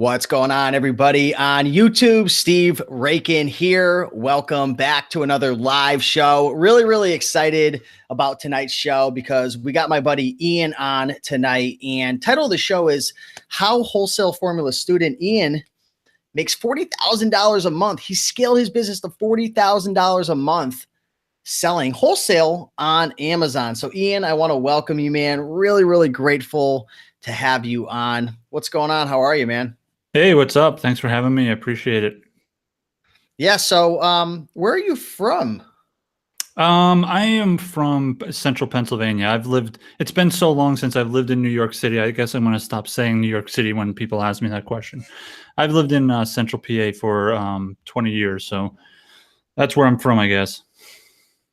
What's going on, everybody on YouTube? Steve Rakin here. Welcome back to another live show. Really excited about tonight's show because we got my buddy Ian on tonight. And title of the show is How Wholesale Formula Student Ian Makes $40,000 a month. He scaled his business to $40,000 a month selling wholesale on Amazon. So Ian, I want to welcome you, man. Really grateful to have you on. What's going on? How are you, man? Hey, what's up? Thanks for having me. I appreciate it. Yeah. So, where are you from? I am from central Pennsylvania. It's been so long since I've lived in New York City. I guess I'm going to stop saying New York City when people ask me that question. I've lived in central PA for 20 years. So that's where I'm from, I guess.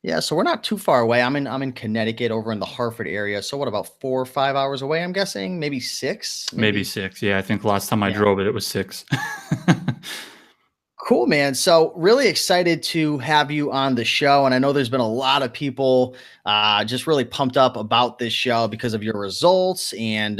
Yeah. So we're not too far away. I'm in Connecticut over in the Hartford area. So what, about 4 or 5 hours away, I'm guessing? Maybe 6? Maybe 6. Yeah. I think last time I drove it was 6. Cool, man. So really excited to have you on the show. And I know there's been a lot of people just really pumped up about this show because of your results and,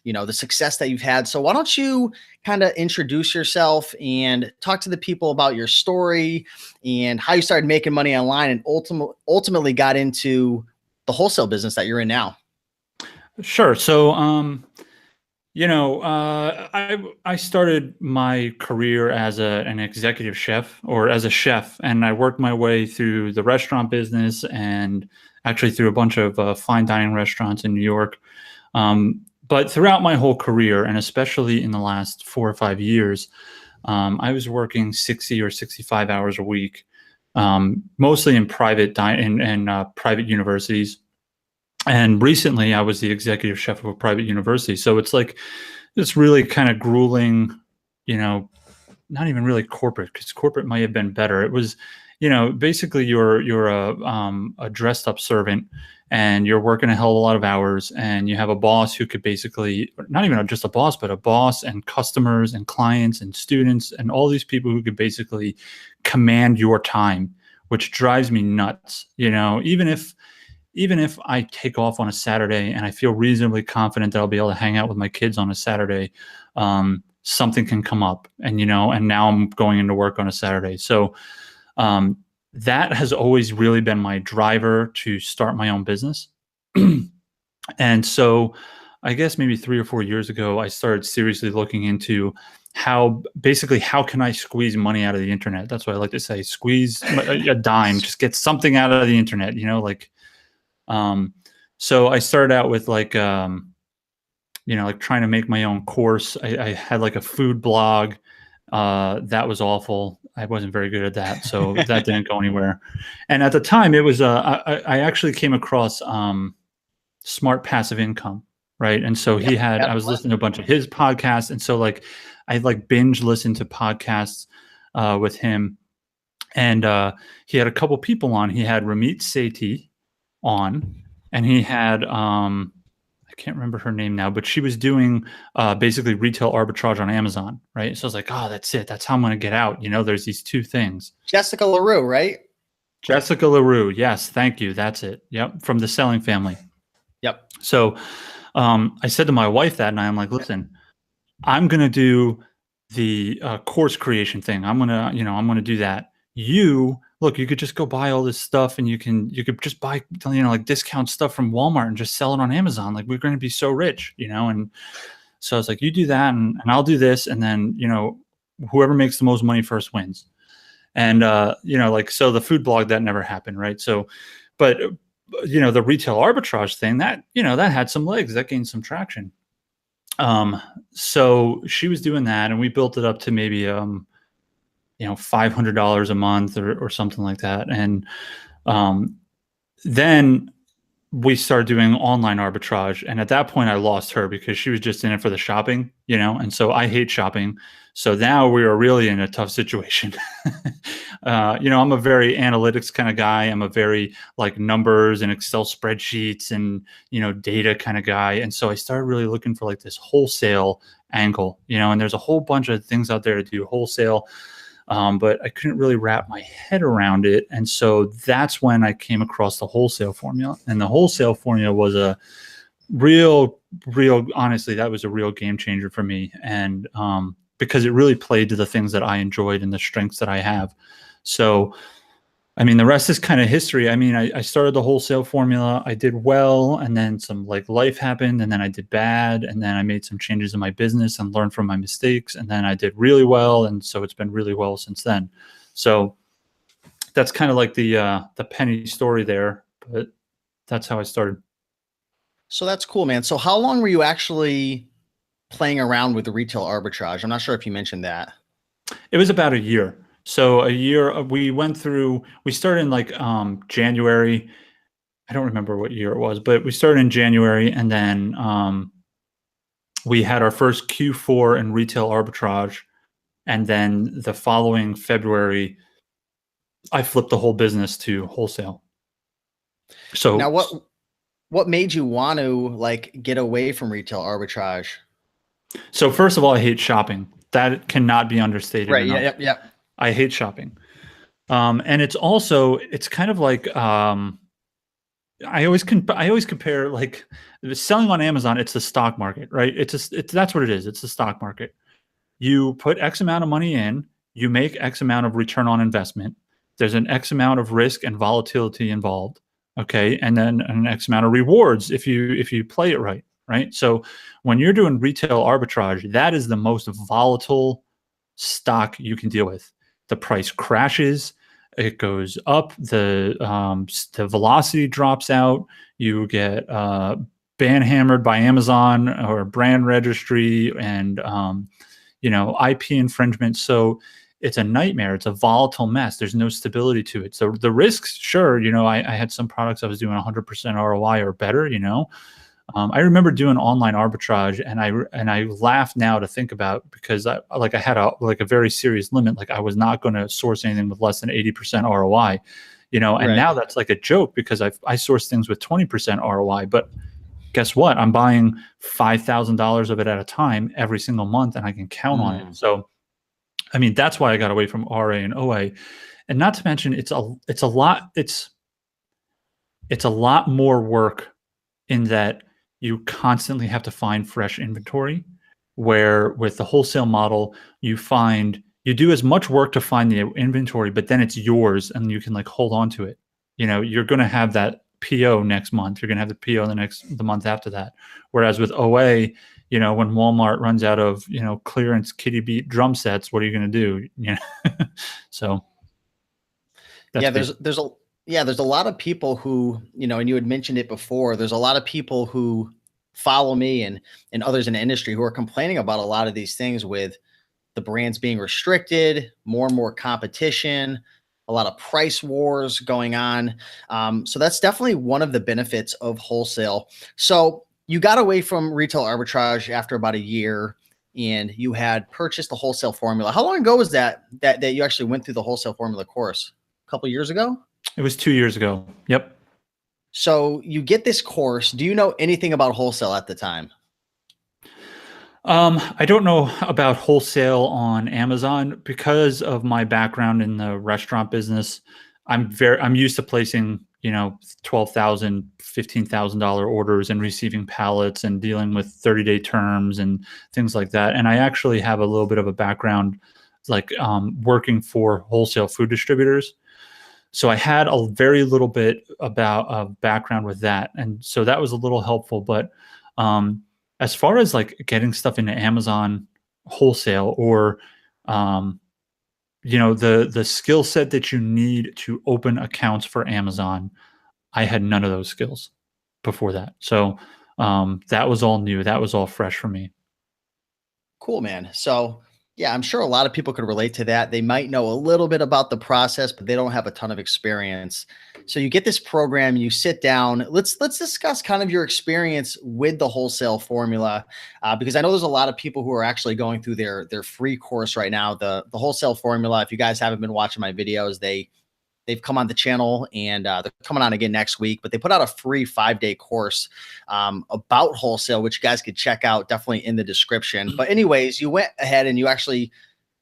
the success that you've had. So why don't you kind of introduce yourself and talk to the people about your story and how you started making money online and ultimately got into the wholesale business that you're in now? Sure. So, I started my career as an executive chef or as a chef, and I worked my way through the restaurant business and actually through a bunch of fine dining restaurants in New York. But throughout my whole career, and especially in the last 4 or 5 years, I was working 60 or 65 hours a week, mostly in private private universities. And recently I was the executive chef of a private university. So it's like, it's really kind of grueling, not even really corporate, because corporate might have been better. It was, basically you're a dressed up servant and you're working a hell of a lot of hours, and you have a boss who could basically, not even just a boss, but a boss and customers and clients and students and all these people who could basically command your time, which drives me nuts. Even if I take off on a Saturday and I feel reasonably confident that I'll be able to hang out with my kids on a Saturday, something can come up, and now I'm going into work on a Saturday. So that has always really been my driver to start my own business. And so I guess maybe 3 or 4 years ago, I started seriously looking into how can I squeeze money out of the internet? That's what I like to say, squeeze a dime, just get something out of the internet, so I started out with like trying to make my own course. I had like a food blog. That was awful. I wasn't very good at that. So that didn't go anywhere. And at the time it was, I actually came across, Smart Passive Income. Right. And so I was listening to a bunch of his podcasts. And so I binge listened to podcasts, with him. And, he had a couple people on. He had Ramit Sethi on, and he had I can't remember her name now, but she was doing basically retail arbitrage on Amazon, right? So I was like, oh, that's it. That's how I'm going to get out. There's these two things. Jessica LaRue, right? Jessica LaRue. Yes. Thank you. That's it. Yep. From the Selling family. Yep. So I said to my wife that night, I'm like, listen, I'm going to do the course creation thing. I'm going to do that. Look, you could just go buy all this stuff, and you could just buy, like discount stuff from Walmart and just sell it on Amazon. Like, we're going to be so rich, And so I was like, you do that, and I'll do this. And then, whoever makes the most money first wins. And, so the food blog, that never happened. Right. So, but, the retail arbitrage thing that had some legs, that gained some traction. So she was doing that, and we built it up to maybe, $500 a month or something like that. And then we started doing online arbitrage. And at that point I lost her because she was just in it for the shopping, and so I hate shopping. So now we are really in a tough situation. I'm a very analytics kind of guy. I'm a very like numbers and Excel spreadsheets and, data kind of guy. And so I started really looking for like this wholesale angle, and there's a whole bunch of things out there to do wholesale. But I couldn't really wrap my head around it. And so that's when I came across the Wholesale Formula. And the Wholesale Formula was real, honestly, that was a real game changer for me. And because it really played to the things that I enjoyed and the strengths that I have. So, I mean, the rest is kind of history. I mean, I started the Wholesale Formula. I did well, and then some like life happened, and then I did bad, and then I made some changes in my business and learned from my mistakes, and then I did really well, and so it's been really well since then. So that's kind of like the penny story there, but that's how I started. So that's cool, man. So how long were you actually playing around with the retail arbitrage? I'm not sure if you mentioned that. It was about a year. So a year we started in like January. I don't remember what year it was, but we started in January, and then we had our first Q4 in retail arbitrage, and then the following February, I flipped the whole business to wholesale. So Now, what made you want to like get away from retail arbitrage? So first of all, I hate shopping. That cannot be understated Right. enough. Yep. I hate shopping. And it's kind of like I always compare like selling on Amazon. It's the stock market, right? That's what it is. It's the stock market. You put X amount of money in, you make X amount of return on investment. There's an X amount of risk and volatility involved. Okay. And then an X amount of rewards if you play it right. Right. So when you're doing retail arbitrage, that is the most volatile stock you can deal with. The price crashes, it goes up, the velocity drops out, you get ban hammered by Amazon or brand registry, and IP infringement. So it's a nightmare. It's a volatile mess. There's no stability to it. So the risks, sure, I had some products I was doing 100% ROI or better. I remember doing online arbitrage, and I laugh now to think about, because I had a very serious limit. Like I was not going to source anything with less than 80% ROI, and Right. now that's like a joke because I source things with 20% ROI, but guess what? I'm buying $5,000 of it at a time every single month, and I can count on it. So, I mean, that's why I got away from RA and OA, and not to mention it's a lot more work in that you constantly have to find fresh inventory, where with the wholesale model, you do as much work to find the inventory, but then it's yours and you can like hold on to it. You're going to have that PO next month. You're going to have the PO the month after that. Whereas with OA, when Walmart runs out of, clearance kitty beat drum sets, what are you going to do? So there's a lot of people who, and you had mentioned it before, there's a lot of people who follow me and others in the industry who are complaining about a lot of these things with the brands being restricted, more and more competition, a lot of price wars going on. So that's definitely one of the benefits of wholesale. So you got away from retail arbitrage after about a year, and you had purchased the Wholesale Formula. How long ago was that you actually went through the Wholesale Formula course? A couple years ago? It was 2 years ago. Yep. So you get this course. Do you know anything about wholesale at the time? I don't know about wholesale on Amazon because of my background in the restaurant business. I'm used to placing, $12,000, $15,000 orders and receiving pallets and dealing with 30-day terms and things like that. And I actually have a little bit of a background, like working for wholesale food distributors. So I had a very little bit about a background with that. And so that was a little helpful. But as far as like getting stuff into Amazon wholesale, or the skill set that you need to open accounts for Amazon, I had none of those skills before that. So that was all new. That was all fresh for me. Cool, man. So yeah, I'm sure a lot of people could relate to that. They might know a little bit about the process, but they don't have a ton of experience. So you get this program, you sit down. Let's discuss kind of your experience with the Wholesale Formula, because I know there's a lot of people who are actually going through their free course right now. The Wholesale Formula. If you guys haven't been watching my videos, they've come on the channel, and they're coming on again next week, but they put out a free 5-day course about wholesale, which you guys could check out definitely in the description. But anyways, you went ahead and you actually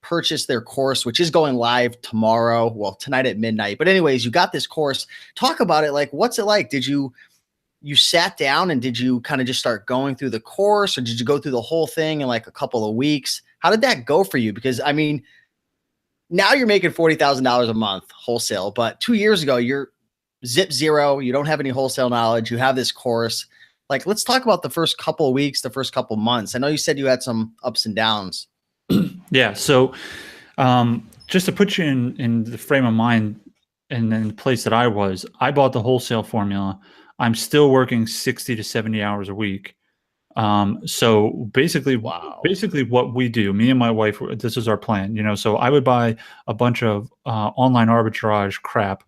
purchased their course, which is going live tomorrow. Well, tonight at midnight. But anyways, you got this course. Talk about it. Like, what's it like? Did you you sat down and did you kind of just start going through the course, or did you go through the whole thing in like a couple of weeks? How did that go for you? Because I mean, now you're making $40,000 a month wholesale, but 2 years ago you're zip zero. You don't have any wholesale knowledge. You have this course. Like, let's talk about the first couple of weeks, the first couple of months. I know you said you had some ups and downs. Yeah. So just to put you in the frame of mind and in the place that I bought the Wholesale Formula. I'm still working 60 to 70 hours a week. So basically, Wow. what we do, me and my wife, this is our plan, so I would buy a bunch of online arbitrage crap,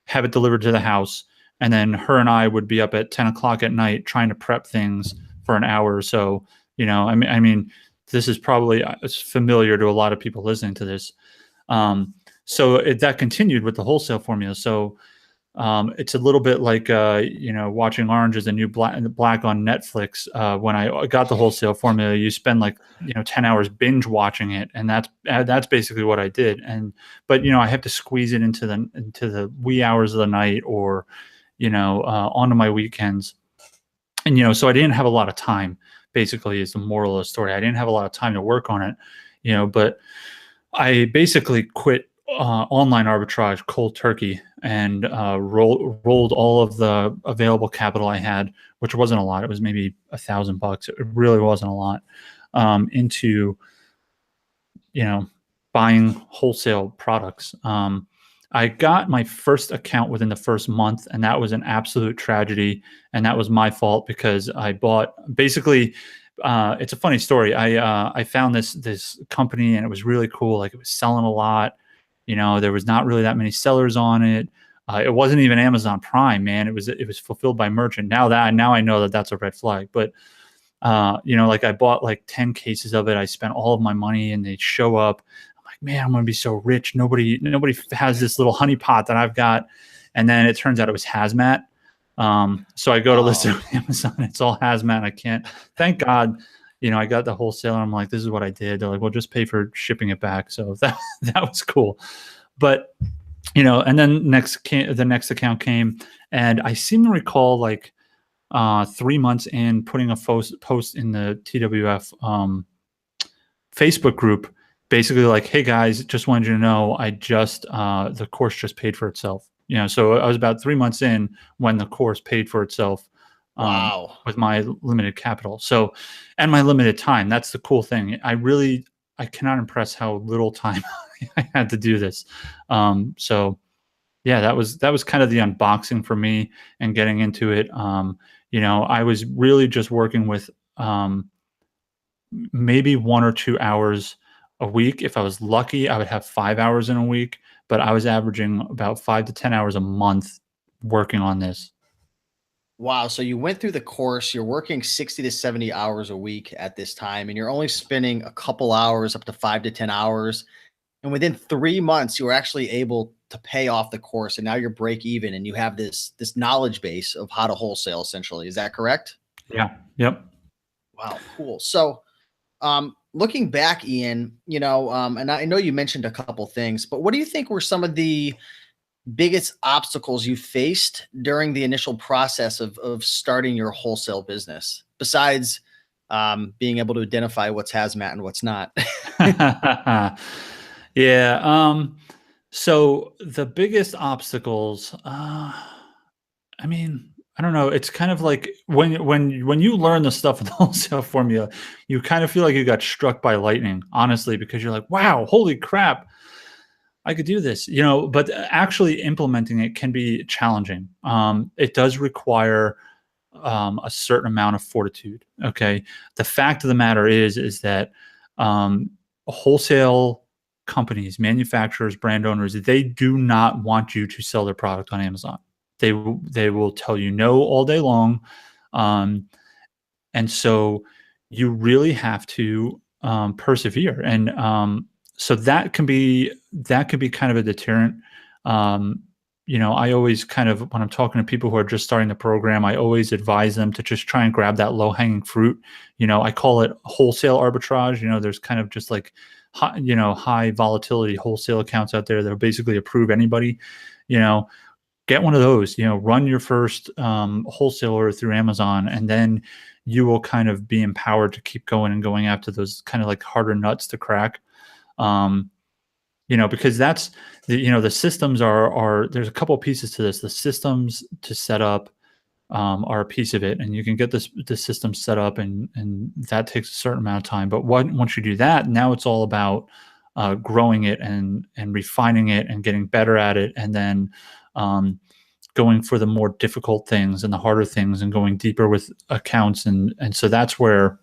have it delivered to the house, and then her and I would be up at 10 o'clock at night trying to prep things for an hour or so. I mean, this is probably it's familiar to a lot of people listening to this. So that continued with the Wholesale Formula. So it's a little bit like watching Orange is the New Black on Netflix. When I got the Wholesale Formula, you spend like 10 hours binge watching it, and that's basically what I did. But I have to squeeze it into the wee hours of the night, or onto my weekends, and so I didn't have a lot of time. Basically, is the moral of the story. I didn't have a lot of time to work on it, but I basically quit online arbitrage cold turkey and rolled all of the available capital I had, which wasn't a lot. It was maybe $1,000. It really wasn't a lot, into buying wholesale products. I got my first account within the first month, and that was an absolute tragedy. And that was my fault because I bought basically. It's a funny story. I found this company, and it was really cool. Like, it was selling a lot. There was not really that many sellers on it. It wasn't even Amazon Prime, man. It was fulfilled by merchant. Now I know that that's a red flag. But like, I bought like 10 cases of it. I spent all of my money, and they show up. I'm like, man, I'm gonna be so rich. Nobody has this little honey pot that I've got. And then it turns out it was hazmat. So I go to list it on Amazon. It's all hazmat. I can't. Thank God. I got the wholesaler. I'm like, this is what I did. They're like, well, just pay for shipping it back. So that was cool. But and then the next account came, and I seem to recall like 3 months in putting a post in the TWF Facebook group, basically like, hey guys, just wanted you to know the course just paid for itself. So I was about 3 months in when the course paid for itself. Wow. With my limited capital. So, and my limited time. That's the cool thing. I cannot impress how little time I had to do this. So yeah, that was kind of the unboxing for me and getting into it. I was really just working with maybe 1 or 2 hours a week. If I was lucky, I would have 5 hours in a week, but I was averaging about 5 to 10 hours a month working on this. Wow. So you went through the course, you're working 60 to 70 hours a week at this time, and you're only spending a couple hours up to 5 to 10 hours. And within 3 months, you were actually able to pay off the course, and now you're break even, and you have this knowledge base of how to wholesale, essentially. Is that correct? Yeah. Yep. Wow, cool. So looking back, Ian, and I know you mentioned a couple things, but what do you think were some of the biggest obstacles you faced during the initial process of starting your wholesale business, besides being able to identify what's hazmat and what's not? Yeah. So the biggest obstacles, I mean, I don't know. It's kind of like when you learn the stuff in the Wholesale Formula, you kind of feel like you got struck by lightning, honestly, because you're like, wow, holy crap, I could do this, but actually implementing it can be challenging. It does require a certain amount of fortitude. Okay. The fact of the matter is that wholesale companies, manufacturers, brand owners, they do not want you to sell their product on Amazon. They will tell you no all day long. And so you really have to persevere. And so that can be kind of a deterrent. I always kind of, when I'm talking to people who are just starting the program, I always advise them to just try and grab that low hanging fruit. I call it wholesale arbitrage. There's kind of just like, high volatility wholesale accounts out there that will basically approve anybody, get one of those, run your first wholesaler through Amazon, and then you will kind of be empowered to keep going and going after those kind of like harder nuts to crack. Because that's the systems are there's a couple of pieces to this. The systems to set up are a piece of it, and you can get the system set up, and that takes a certain amount of time. But once you do that, now it's all about growing it and refining it and getting better at it, and then going for the more difficult things and the harder things and going deeper with accounts, and so that's where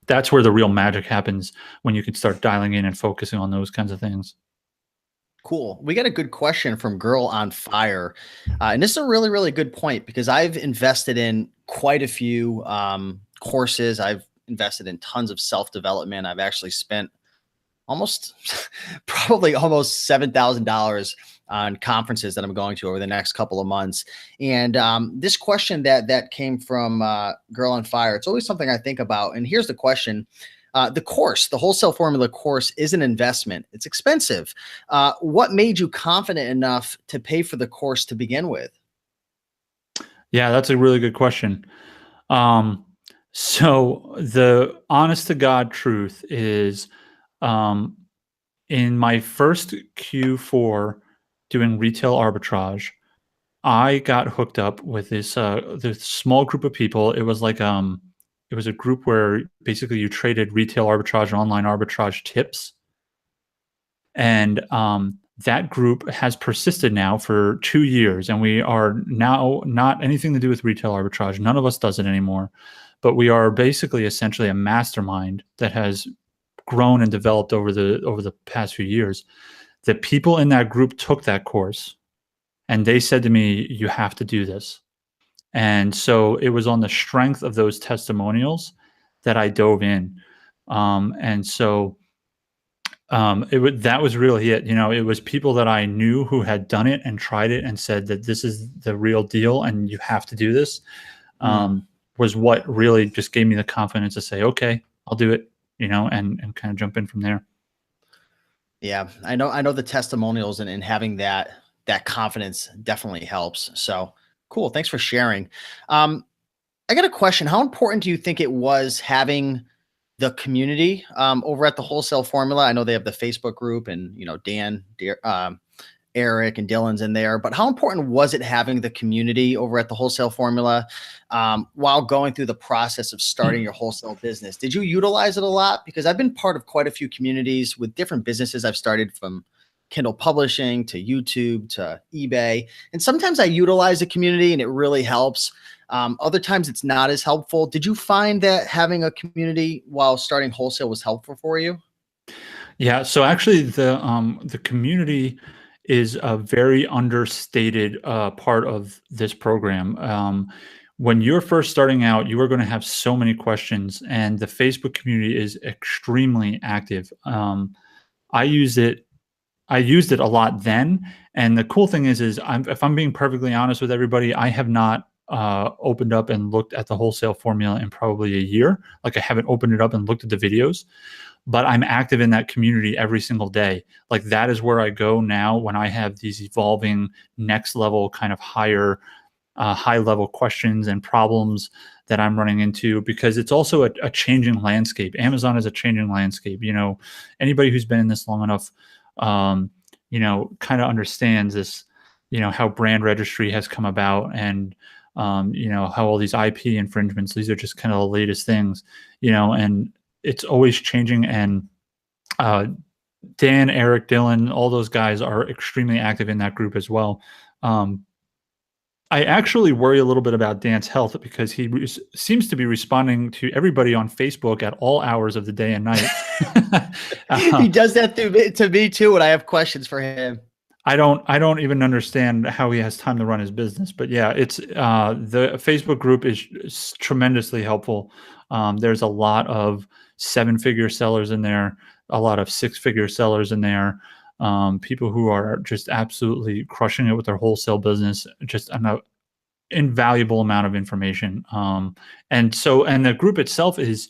the real magic happens, when you can start dialing in and focusing on those kinds of things. Cool. We got a good question from Girl on Fire. And this is a really, really good point, because I've invested in quite a few courses. I've invested in tons of self-development. I've actually spent probably almost $7,000 on conferences that I'm going to over the next couple of months. And this question that came from Girl on Fire, it's always something I think about. And here's the question. The Wholesale Formula course is an investment. It's expensive. What made you confident enough to pay for the course to begin with? Yeah, that's a really good question. So the honest to God truth is, in my first Q4 doing retail arbitrage, I got hooked up with this small group of people. It was like it was a group where basically you traded retail arbitrage and online arbitrage tips. And that group has persisted now for 2 years, and we are now not anything to do with retail arbitrage. None of us does it anymore, but we are basically essentially a mastermind that has grown and developed over the past few years. The people in that group took that course, and they said to me, "You have to do this." And so it was on the strength of those testimonials that I dove in. And so that was really it. It was people that I knew who had done it and tried it and said that this is the real deal and you have to do this, was what really just gave me the confidence to say, okay, I'll do it, and kind of jump in from there. Yeah, I know the testimonials and having that confidence definitely helps. So cool. Thanks for sharing. I got a question. How important do you think it was having the community over at the Wholesale Formula? I know they have the Facebook group, and Dan, Eric, and Dylan's in there. But how important was it having the community over at the Wholesale Formula while going through the process of starting your wholesale business? Did you utilize it a lot? Because I've been part of quite a few communities with different businesses. I've started from Kindle publishing to YouTube to eBay. And sometimes I utilize the community and it really helps. Other times it's not as helpful. Did you find that having a community while starting wholesale was helpful for you? Yeah. So actually the community is a very understated part of this program. When you're first starting out, you are going to have so many questions, and the Facebook community is extremely active. I used it a lot then. And the cool thing is if I'm being perfectly honest with everybody, I have not opened up and looked at the Wholesale Formula in probably a year. Like, I haven't opened it up and looked at the videos, but I'm active in that community every single day. Like, that is where I go now when I have these evolving next level kind of high level questions and problems that I'm running into, because it's also a changing landscape. Amazon is a changing landscape. Anybody who's been in this long enough, kind of understands this, how brand registry has come about, and, how all these IP infringements, these are just kind of the latest things, and it's always changing. And Dan, Eric, Dylan, all those guys are extremely active in that group as well. I actually worry a little bit about Dan's health, because he seems to be responding to everybody on Facebook at all hours of the day and night. He does that to me too, and I have questions for him. I don't even understand how he has time to run his business. But yeah, it's the Facebook group is tremendously helpful. There's a lot of 7-figure sellers in there, a lot of 6-figure sellers in there. People who are just absolutely crushing it with their wholesale business, just an invaluable amount of information. And the group itself is,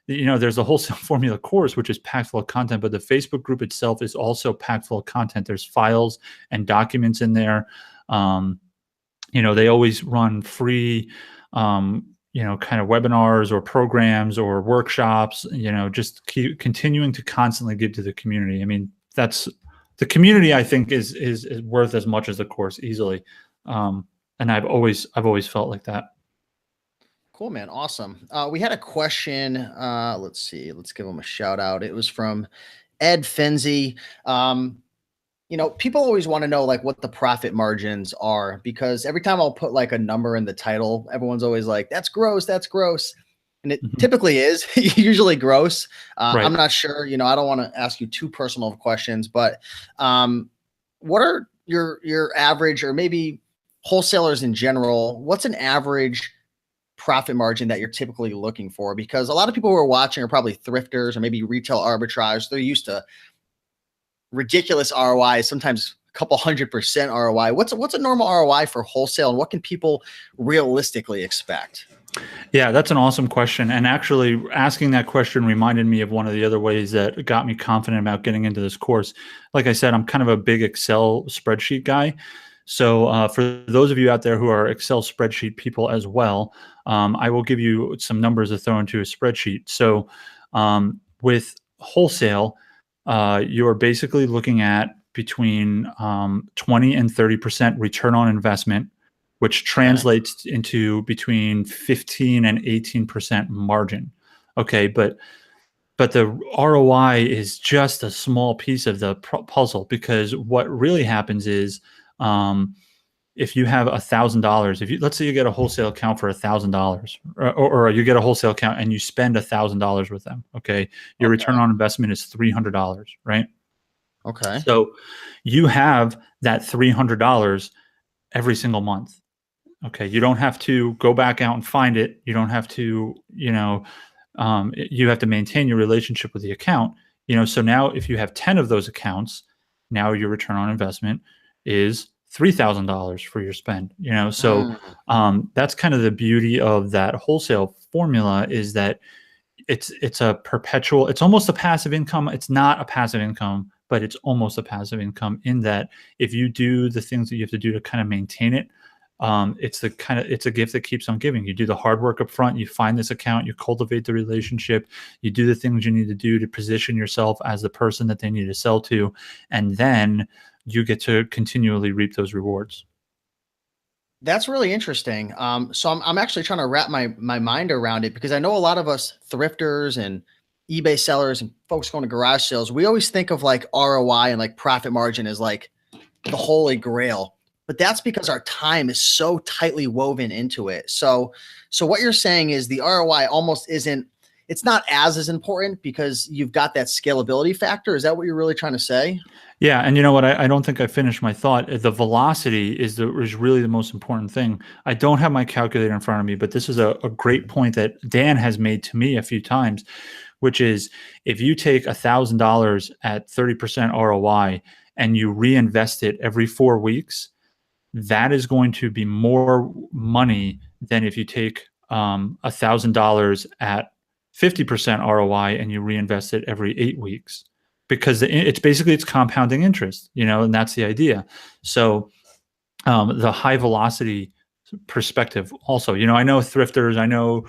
there's a Wholesale Formula course, which is packed full of content, but the Facebook group itself is also packed full of content. There's files and documents in there. They always run free, kind of webinars or programs or workshops, just keep continuing to constantly give to the community. I mean, that's the community, I think is worth as much as the course easily. And I've always felt like that. Cool, man. Awesome. We had a question. Let's see. Let's give him a shout out. It was from Ed Fenzi. People always want to know like what the profit margins are, because every time I'll put like a number in the title, everyone's always like, that's gross, that's gross. And it typically is usually gross. Right. I'm not sure, I don't want to ask you too personal of questions, but what are your average, or maybe wholesalers in general, what's an average profit margin that you're typically looking for? Because a lot of people who are watching are probably thrifters or maybe retail arbitrage. They're used to ridiculous ROI, sometimes a couple 100% ROI. What's a normal ROI for wholesale, and what can people realistically expect? Yeah, that's an awesome question. And actually asking that question reminded me of one of the other ways that got me confident about getting into this course. Like I said, I'm kind of a big Excel spreadsheet guy. So for those of you out there who are Excel spreadsheet people as well, I will give you some numbers to throw into a spreadsheet. So with wholesale, you're basically looking at between 20 and 30% return on investment, which translates into between 15 and 18% margin. Okay, but the ROI is just a small piece of the puzzle, because what really happens is, if you have $1,000, let's say you get a wholesale account for $1,000, or you get a wholesale account and you spend $1,000 with them. Okay, your return on investment is $300, right? Okay. So you have that $300 every single month. Okay, you don't have to go back out and find it. You don't have to, you have to maintain your relationship with the account. So now if you have 10 of those accounts, now your return on investment is $3,000 for your spend. So that's kind of the beauty of that wholesale formula, is that it's a perpetual, it's almost a passive income. It's not a passive income, but it's almost a passive income, in that if you do the things that you have to do to kind of maintain it, it's a gift that keeps on giving. You do the hard work up front, you find this account, you cultivate the relationship, you do the things you need to do to position yourself as the person that they need to sell to, and then you get to continually reap those rewards. That's really interesting. So I'm actually trying to wrap my mind around it, because I know a lot of us thrifters and eBay sellers and folks going to garage sales, we always think of like ROI and like profit margin as like the holy grail. But that's because our time is so tightly woven into it. So what you're saying is the ROI almost isn't, it's not as important, because you've got that scalability factor. Is that what you're really trying to say? Yeah, and you know what? I don't think I finished my thought. The velocity is really the most important thing. I don't have my calculator in front of me, but this is a great point that Dan has made to me a few times, which is, if you take $1,000 at 30% ROI and you reinvest it every 4 weeks, that is going to be more money than if you take $1,000 at 50% ROI and you reinvest it every 8 weeks, because it's compounding interest, and that's the idea. So the high velocity perspective also, I know thrifters, I know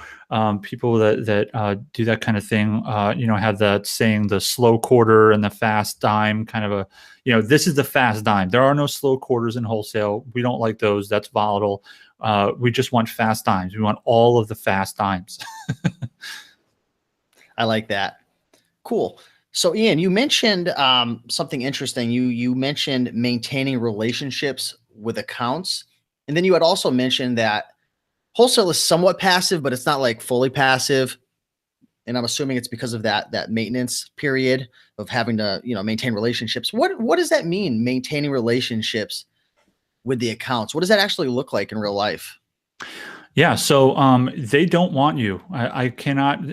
people that do that kind of thing, have that saying, the slow quarter and the fast dime kind of a, this is the fast dime. There are no slow quarters in wholesale. We don't like those. That's volatile. We just want fast dimes. We want all of the fast dimes. I like that. Cool. So Ian, you mentioned something interesting. You mentioned maintaining relationships with accounts. And then you had also mentioned that wholesale is somewhat passive, but it's not like fully passive. And I'm assuming it's because of that maintenance period of having to, maintain relationships. What does that mean, maintaining relationships with the accounts? What does that actually look like in real life? Yeah, so they don't want you. I cannot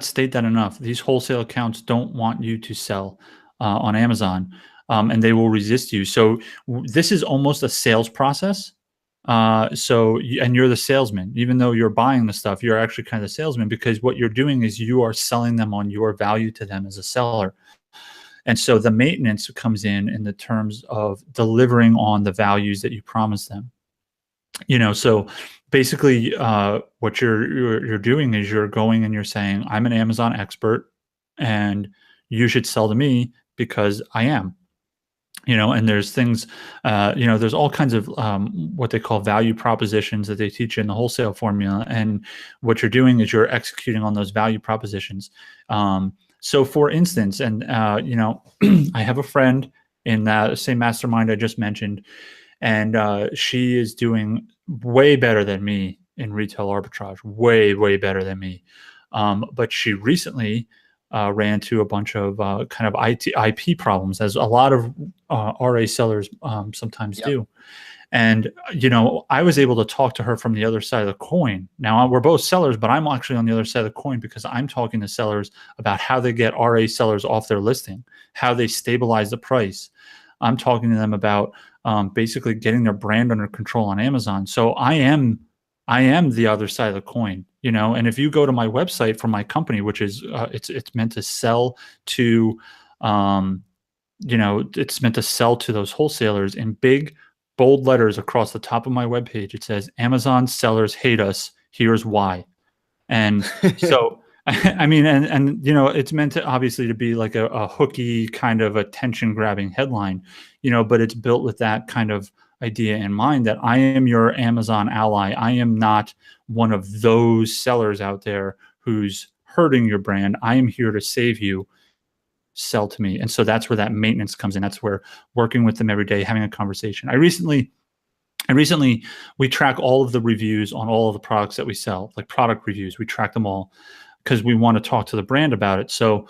state that enough. These wholesale accounts don't want you to sell on Amazon, and they will resist you. So this is almost a sales process. And you're the salesman, even though you're buying the stuff, you're actually kind of the salesman, because what you're doing is you are selling them on your value to them as a seller. And so the maintenance comes in the terms of delivering on the values that you promise them. So basically what you're doing is you're going and you're saying, I'm an Amazon expert and you should sell to me because I am. And there's things, there's all kinds of what they call value propositions that they teach in the Wholesale Formula. And what you're doing is you're executing on those value propositions. So for instance, and, I have a friend in that same mastermind I just mentioned, and she is doing way better than me in retail arbitrage, way, way better than me. But she recently ran into a bunch of kind of IP problems, as a lot of RA sellers sometimes do. And, I was able to talk to her from the other side of the coin. Now, we're both sellers, but I'm actually on the other side of the coin because I'm talking to sellers about how they get RA sellers off their listing, how they stabilize the price. I'm talking to them about basically getting their brand under control on Amazon. So I am the other side of the coin, and if you go to my website for my company, which is it's meant to sell to, it's meant to sell to those wholesalers in big, bold letters across the top of my webpage. It says, Amazon sellers hate us. Here's why. And so, I mean, and it's meant to obviously to be like a hooky kind of attention grabbing headline, but it's built with that kind of idea in mind that I am your Amazon ally. I am not one of those sellers out there who's hurting your brand. I am here to save you. Sell to me. And so that's where that maintenance comes in. That's where working with them every day, having a conversation. I recently, we track all of the reviews on all of the products that we sell, like product reviews. We track them all because we want to talk to the brand about it. So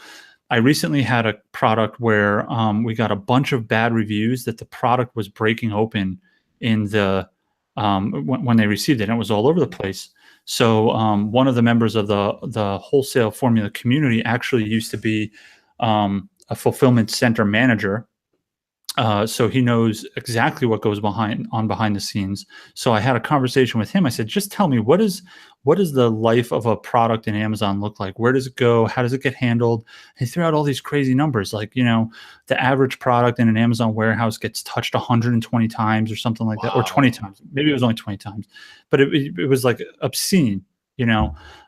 I recently had a product where we got a bunch of bad reviews that the product was breaking open in the when they received it, and it was all over the place. So one of the members of the Wholesale Formula community actually used to be a fulfillment center manager. So he knows exactly what goes behind the scenes. So I had a conversation with him. I said, just tell me, what is the life of a product in Amazon look like? Where does it go? How does it get handled? He threw out all these crazy numbers, like, the average product in an Amazon warehouse gets touched 120 times or something like that, or 20 times. Maybe it was only 20 times, but it was like obscene.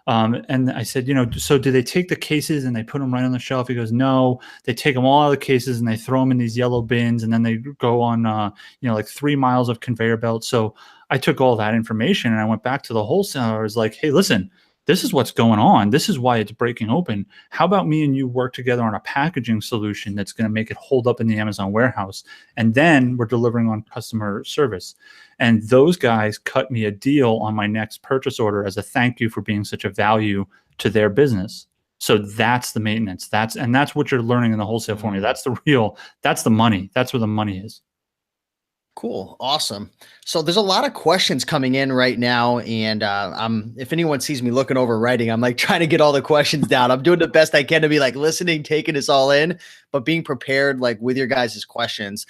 And I said, so do they take the cases and they put them right on the shelf? He goes, no, they take them all out of the cases and they throw them in these yellow bins, and then they go on, like 3 miles of conveyor belt. So I took all that information and I went back to the wholesaler. I was like, hey, listen, this is what's going on. This is why it's breaking open. How about me and you work together on a packaging solution that's going to make it hold up in the Amazon warehouse? And then we're delivering on customer service. And those guys cut me a deal on my next purchase order as a thank you for being such a value to their business. So that's the maintenance. That's what you're learning in the Wholesale Formula. That's the money. That's where the money is. Cool. Awesome. So there's a lot of questions coming in right now. And if anyone sees me looking over writing, I'm like trying to get all the questions down. I'm doing the best I can to be like listening, taking this all in, but being prepared like with your guys' questions.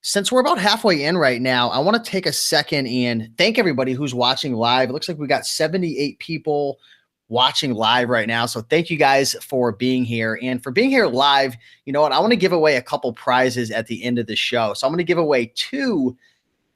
Since we're about halfway in right now, I want to take a second and thank everybody who's watching live. It looks like we got 78 people watching live right now. So thank you guys for being here, and for being here live. You know what? I want to give away a couple prizes at the end of the show. So I'm going to give away 2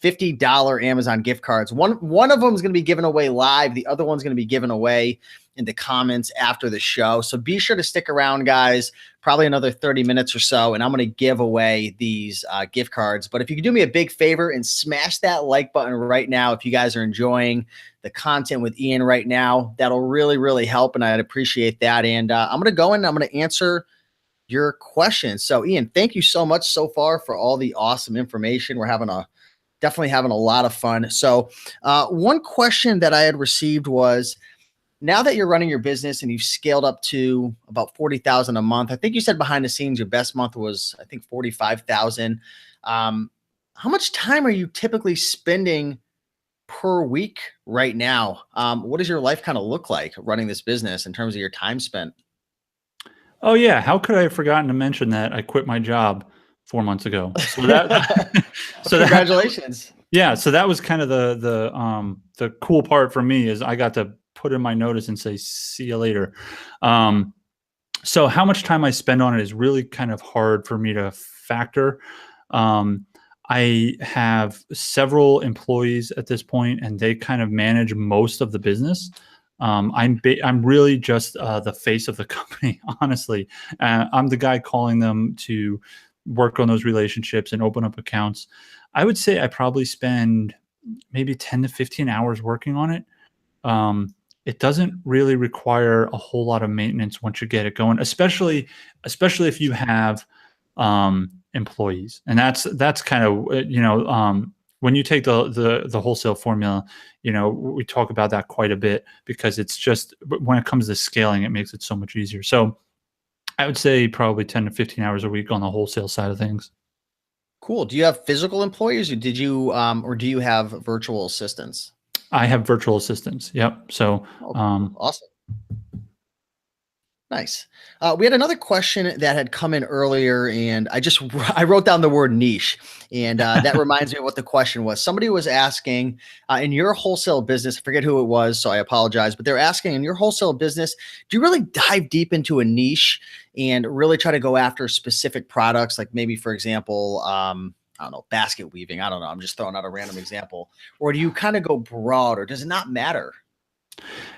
$50 Amazon gift cards. One of them is going to be given away live. The other one's going to be given away in the comments after the show. So be sure to stick around, guys, probably another 30 minutes or so, and I'm going to give away these gift cards. But if you could do me a big favor and smash that like button right now, if you guys are enjoying the content with Ian right now, that'll really, really help, and I'd appreciate that. And I'm going to go in and I'm going to answer your questions. So Ian, thank you so much so far for all the awesome information. We're definitely having a lot of fun. So one question that I had received was, now that you're running your business and you've scaled up to about 40,000 a month, I think you said behind the scenes your best month was, I think, 45,000. How much time are you typically spending per week right now? What does your life kind of look like running this business in terms of your time spent? Oh yeah, how could I have forgotten to mention that I quit my job 4 months ago? So that, congratulations. So that was kind of the cool part for me, is I got to put in my notice and say, see you later. So how much time I spend on it is really kind of hard for me to factor. Um, I have several employees at this point, and they kind of manage most of the business. I'm really just the face of the company, honestly. I'm the guy calling them to work on those relationships and open up accounts. I would say I probably spend maybe 10 to 15 hours working on it. um, it doesn't really require a whole lot of maintenance once you get it going, especially if you have employees. And that's kind of when you take the wholesale formula, we talk about that quite a bit, because it's just when it comes to scaling, it makes it so much easier. So I would say probably 10 to 15 hours a week on the wholesale side of things. Cool. Do you have physical employees, or do you have virtual assistants? I have virtual assistants. Yep. So Oh, awesome. Nice. We had another question that had come in earlier, and I wrote down the word niche, and that reminds me of what the question was. Somebody was asking, in your wholesale business, I forget who it was, so I apologize, but they're asking, in your wholesale business, do you really dive deep into a niche and really try to go after specific products, like maybe, for example, I don't know, basket weaving? I don't know. I'm just throwing out a random example. Or do you kind of go broad, or does it not matter?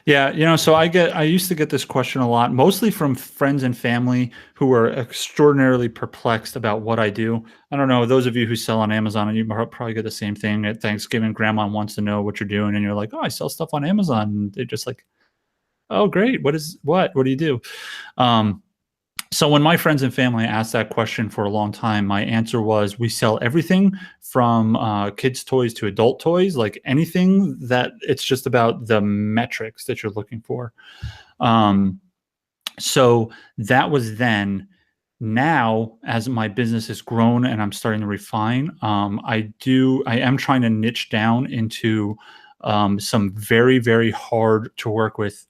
Yeah, so I used to get this question a lot, mostly from friends and family who are extraordinarily perplexed about what I do. I don't know, those of you who sell on Amazon, and you probably get the same thing at Thanksgiving. Grandma wants to know what you're doing, and you're like, "Oh, I sell stuff on Amazon." And they're just like, "Oh, great. What do you do?" Um, so when my friends and family asked that question for a long time, my answer was, we sell everything from kids' toys to adult toys, like anything that it's just about the metrics that you're looking for. Um, so that was then. Now, as my business has grown and I'm starting to refine, I am trying to niche down into some very, very hard to work with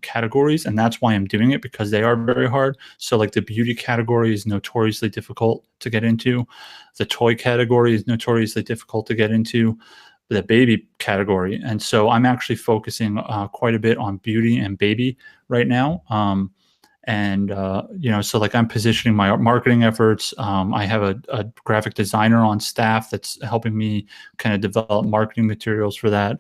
categories. And that's why I'm doing it, because they are very hard. So like the beauty category is notoriously difficult to get into. The toy category is notoriously difficult to get into. The baby category. And so I'm actually focusing quite a bit on beauty and baby right now. So like I'm positioning my marketing efforts. I have a graphic designer on staff that's helping me kind of develop marketing materials for that.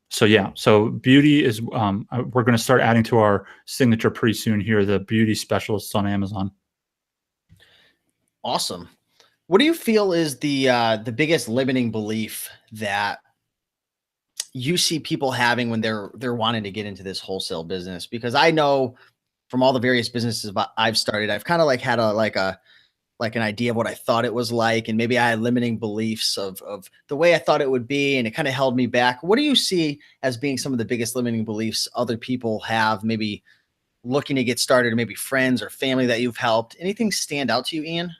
So beauty is, we're going to start adding to our signature pretty soon here, the beauty specialists on Amazon. Awesome. What do you feel is the biggest limiting belief that you see people having when they're wanting to get into this wholesale business? Because I know from all the various businesses I've started, I've kind of like had an idea of what I thought it was like, and maybe I had limiting beliefs of the way I thought it would be, and it kind of held me back. What do you see as being some of the biggest limiting beliefs other people have, maybe looking to get started, or maybe friends or family that you've helped? Anything stand out to you, Ian?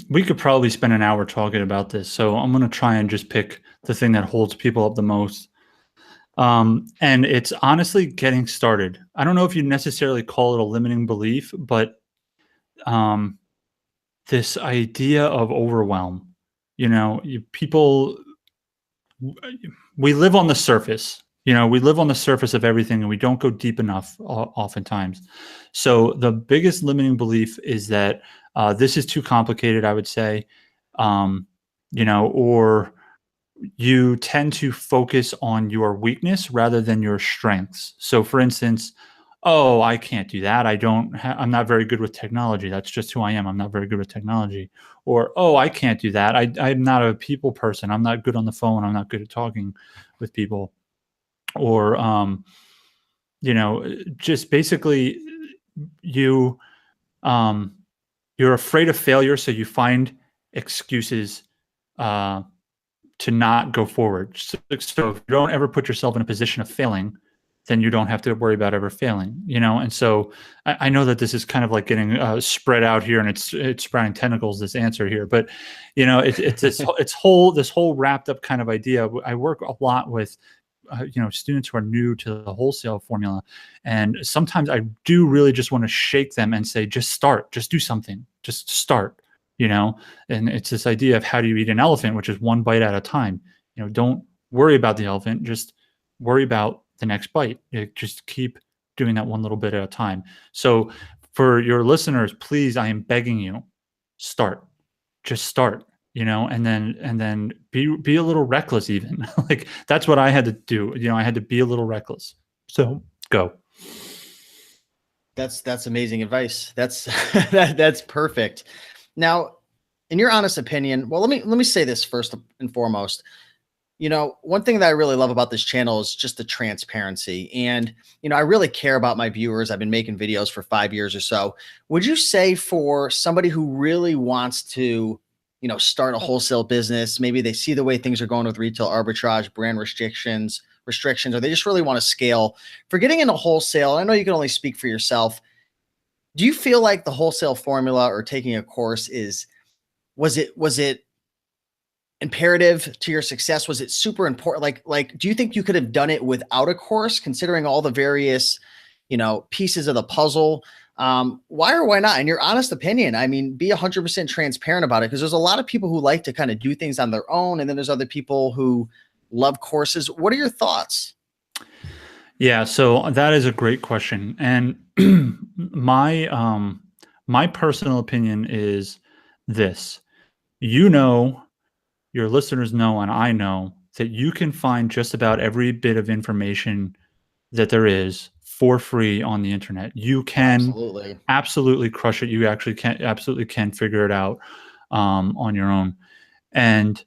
We could probably spend an hour talking about this, so I'm going to try and just pick the thing that holds people up the most. And it's honestly getting started. I don't know if you necessarily call it a limiting belief, but this idea of overwhelm. People, we live on the surface. We live on the surface of everything, and we don't go deep enough oftentimes. So the biggest limiting belief is that this is too complicated, I would say, or you tend to focus on your weakness rather than your strengths. So for instance, oh, I can't do that. I'm not very good with technology. That's just who I am. I'm not very good with technology. Or, oh, I can't do that. I'm not a people person. I'm not good on the phone. I'm not good at talking with people. Or, just basically you, you're afraid of failure. So you find excuses, to not go forward. So if you don't ever put yourself in a position of failing, then you don't have to worry about ever failing, And so I know that this is kind of like getting spread out here, and it's sprouting tentacles, this answer here, but it's this whole wrapped up kind of idea. I work a lot with students who are new to the wholesale formula, and sometimes I do really just want to shake them and say, just start, just do something, just start. And it's this idea of how do you eat an elephant, which is one bite at a time. Don't worry about the elephant, just worry about the next bite. Just keep doing that one little bit at a time. So for your listeners, please, I am begging you, start. Just start, and then be a little reckless even. Like that's what I had to do. I had to be a little reckless. So go. That's amazing advice. That's that's perfect. Now, in your honest opinion, well, let me say this first and foremost. One thing that I really love about this channel is just the transparency. And, I really care about my viewers. I've been making videos for 5 years or so. Would you say for somebody who really wants to, start a wholesale business, maybe they see the way things are going with retail arbitrage, brand restrictions, or they just really want to scale for getting into wholesale? I know you can only speak for yourself. Do you feel like the wholesale formula or taking a course was it imperative to your success? Was it super important? Like, do you think you could have done it without a course, considering all the various, pieces of the puzzle? Why or why not? In your honest opinion, I mean, be 100% transparent about it, because there's a lot of people who like to kind of do things on their own, and then there's other people who love courses. What are your thoughts? Yeah, so that is a great question, and my personal opinion is this: your listeners know, and I know that you can find just about every bit of information that there is for free on the internet. You can Absolutely. absolutely crush it. You actually can figure it out on your own, and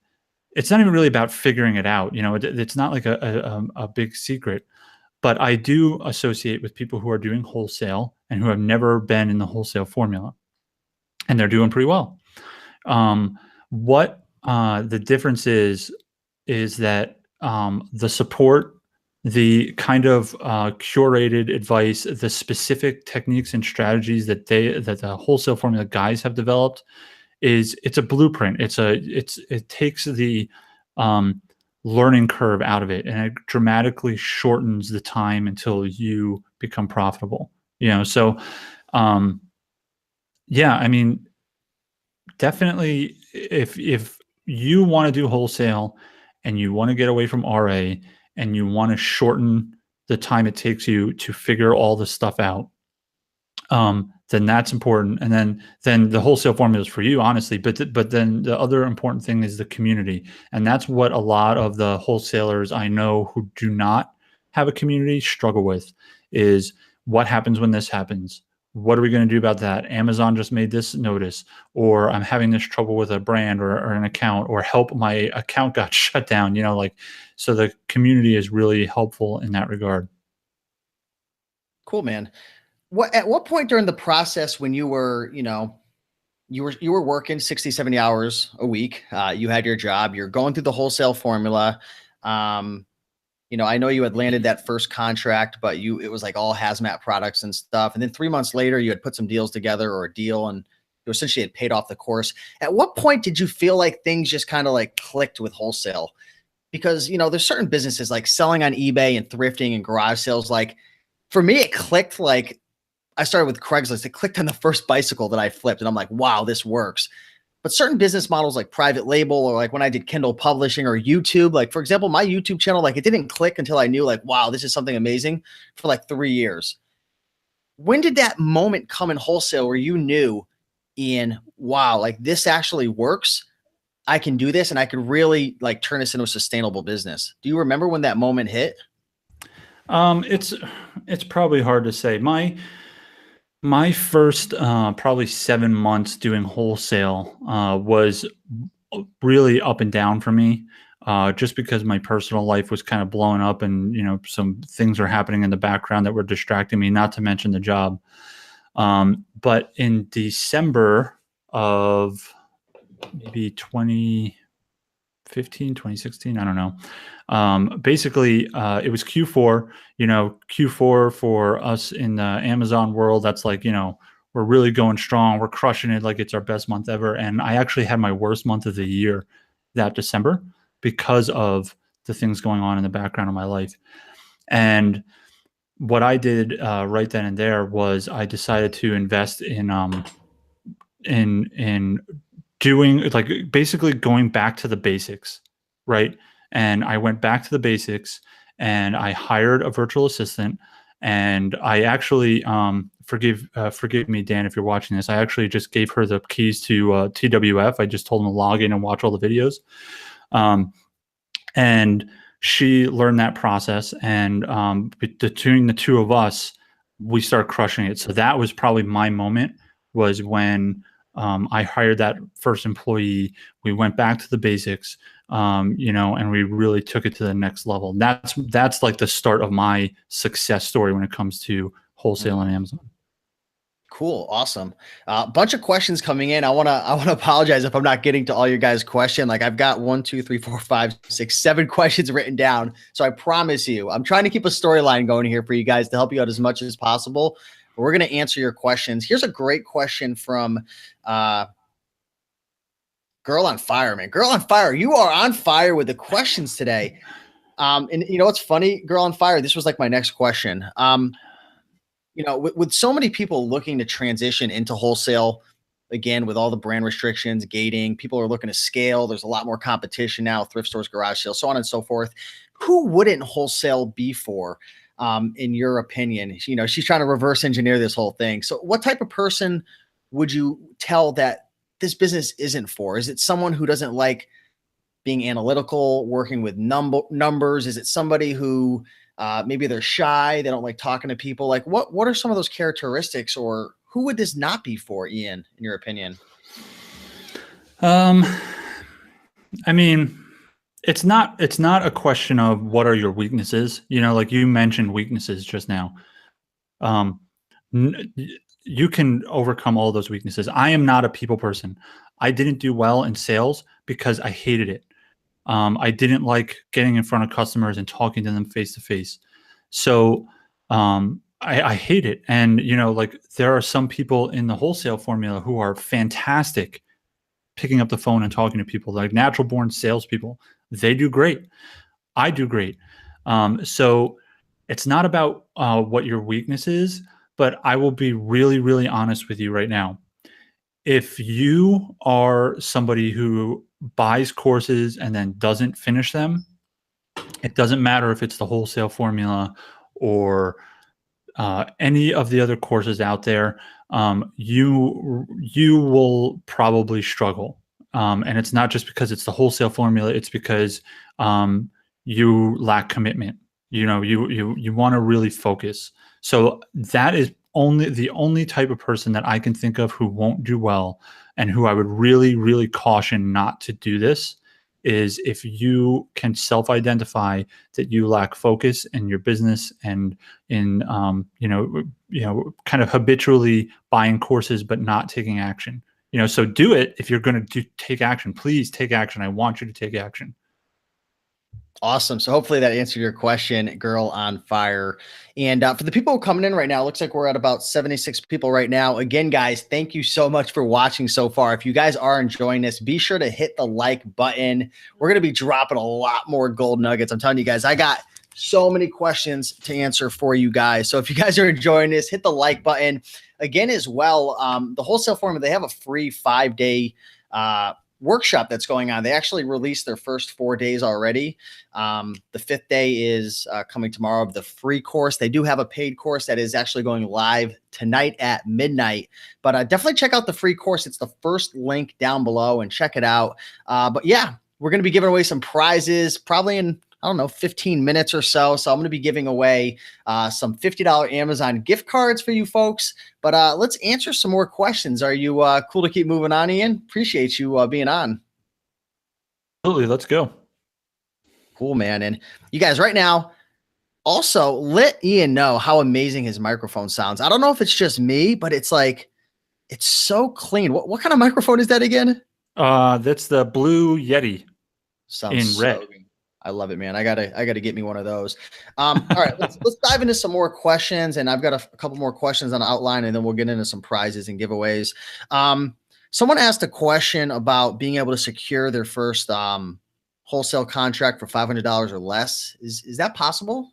it's not even really about figuring it out. It's not like a big secret. But I do associate with people who are doing wholesale and who have never been in the wholesale formula, and they're doing pretty well. What the difference is that the support, the kind of curated advice, the specific techniques and strategies that the wholesale formula guys have developed it's a blueprint. It takes the learning curve out of it, and it dramatically shortens the time until you become profitable. So yeah, I mean, definitely, if you want to do wholesale and you want to get away from RA and you want to shorten the time it takes you to figure all this stuff out, then that's important. And then the wholesale formula is for you, honestly. But then the other important thing is the community, and that's what a lot of the wholesalers I know who do not have a community struggle with: is what happens when this happens. What are we going to do about that? Amazon just made this notice, or I'm having this trouble with a brand or an account, or help, my account got shut down. So the community is really helpful in that regard. Cool, man. At what point during the process, when you were, you were working 60, 70 hours a week, you had your job, you're going through the wholesale formula. I know you had landed that first contract, but it was like all hazmat products and stuff. And then 3 months later, you had put some deals together, or a deal, and you essentially had paid off the course. At what point did you feel like things just kind of like clicked with wholesale? Because, there's certain businesses like selling on eBay and thrifting and garage sales. Like, for me, it clicked. Like, I started with Craigslist. It clicked on the first bicycle that I flipped, and I'm like, wow, this works. But certain business models like private label, or like when I did Kindle publishing or YouTube, like for example, my YouTube channel, like it didn't click until I knew like, wow, this is something amazing, for like 3 years. When did that moment come in wholesale where you knew, Ian, wow, like this actually works? I can do this, and I could really like turn this into a sustainable business. Do you remember when that moment hit? It's probably hard to say. My first probably 7 months doing wholesale was really up and down for me, just because my personal life was kind of blowing up, and some things were happening in the background that were distracting me, not to mention the job. But in December of maybe 2015, 2016, I don't know. Basically, it was Q4. Q4 for us in the Amazon world, that's like, we're really going strong. We're crushing it, like it's our best month ever. And I actually had my worst month of the year that December, because of the things going on in the background of my life. And what I did right then and there was I decided to invest in doing, like, basically going back to the basics, right? And I went back to the basics, and I hired a virtual assistant, And I actually, forgive me, Dan, if you're watching this. I actually just gave her the keys to TWF. I just told them to log in and watch all the videos. And she learned that process. And between the two of us, we started crushing it. So that was probably my moment, was when I hired that first employee. We went back to the basics, and we really took it to the next level. That's like the start of my success story when it comes to wholesale and Amazon. Cool. Awesome. Bunch of questions coming in. I want to apologize if I'm not getting to all your guys' question. Like I've got 1, 2, 3, 4, 5, 6, 7 questions written down. So I promise you, I'm trying to keep a storyline going here for you guys to help you out as much as possible. But we're going to answer your questions. Here's a great question from Girl on Fire, man. Girl on Fire. You are on fire with the questions today. And you know what's funny, Girl on Fire? This was like my next question. With so many people looking to transition into wholesale, again, with all the brand restrictions, gating, people are looking to scale. There's a lot more competition now, thrift stores, garage sales, so on and so forth. Who wouldn't wholesale be for, in your opinion? She's trying to reverse engineer this whole thing. So what type of person would you tell that this business isn't for? Is it someone who doesn't like being analytical, working with numbers? Is it somebody who maybe they're shy, they don't like talking to people? Like what are some of those characteristics, or who would this not be for, Ian, in your opinion? I mean, it's not a question of what are your weaknesses. Like you mentioned weaknesses just now. You can overcome all those weaknesses. I am not a people person. I didn't do well in sales because I hated it. I didn't like getting in front of customers and talking to them face to face. So I hate it. And, like there are some people in the wholesale formula who are fantastic picking up the phone and talking to people, like natural born salespeople. They do great. I do great. So it's not about what your weakness is, but I will be really, really honest with you right now. If you are somebody who buys courses and then doesn't finish them, it doesn't matter if it's the wholesale formula or any of the other courses out there, you will probably struggle. And it's not just because it's the wholesale formula, it's because you lack commitment. You want to really focus. So that is the only type of person that I can think of who won't do well, and who I would really, really caution not to do this, is if you can self-identify that you lack focus in your business and in kind of habitually buying courses but not taking action. So do it. If you're going to take action, please take action. I want you to take action. Awesome. So hopefully that answered your question, Girl on Fire. And for the people coming in right now, it looks like we're at about 76 people right now. Again, guys, thank you so much for watching so far. If you guys are enjoying this, be sure to hit the like button. We're going to be dropping a lot more gold nuggets. I'm telling you guys, I got so many questions to answer for you guys. So if you guys are enjoying this, hit the like button. Again, as well, the Wholesale Formula, they have a free 5-day workshop that's going on. They actually released their first 4 days already. The 5th day is coming tomorrow of the free course. They do have a paid course that is actually going live tonight at midnight, but definitely check out the free course. It's the first link down below and check it out. But yeah, we're going to be giving away some prizes probably in, 15 minutes or so. So I'm going to be giving away some $50 Amazon gift cards for you folks. But let's answer some more questions. Are you cool to keep moving on, Ian? Appreciate you being on. Absolutely. Let's go. Cool, man. And you guys right now, also let Ian know how amazing his microphone sounds. I don't know if it's just me, but it's like, it's so clean. What kind of microphone is that again? That's the Blue Yeti. Sounds in red. So I love it, man. I gotta get me one of those. All right, let's dive into some more questions, and I've got a couple more questions on the outline, and then we'll get into some prizes and giveaways. Someone asked a question about being able to secure their first wholesale contract for $500 or less. Is that possible?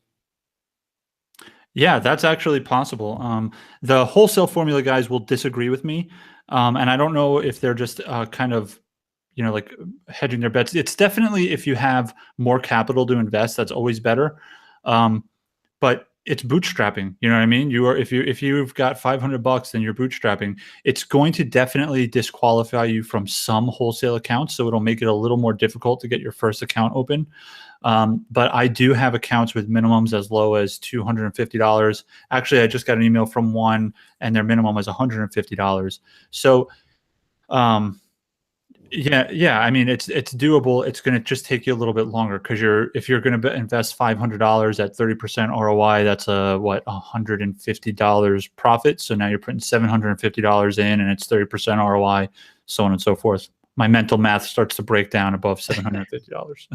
Yeah, that's actually possible. The Wholesale Formula guys will disagree with me, and I don't know if they're just kind of like hedging their bets. It's definitely, if you have more capital to invest, that's always better. But it's bootstrapping. You know what I mean? You are, if you've got $500, then you're bootstrapping. It's going to definitely disqualify you from some wholesale accounts. So it'll make it a little more difficult to get your first account open. But I do have accounts with minimums as low as $250. Actually, I just got an email from one and their minimum is $150. So, yeah. I mean, it's doable. It's going to just take you a little bit longer because if you're going to invest $500 at 30% ROI, that's $150 profit. So now you're putting $750 in, and it's 30% ROI, so on and so forth. My mental math starts to break down above $750.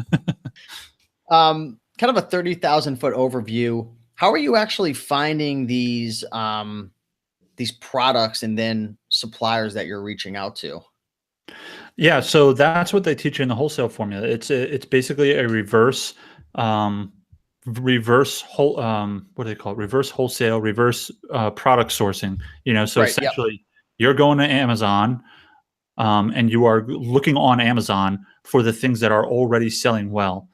Kind of a 30,000 foot overview. How are you actually finding these products and then suppliers that you're reaching out to? Yeah, so that's what they teach you in the wholesale formula. It's basically a reverse what do they call it? Reverse wholesale, reverse product sourcing. So Right. Yep. essentially, you're going to Amazon, and you are looking on Amazon for the things that are already selling well,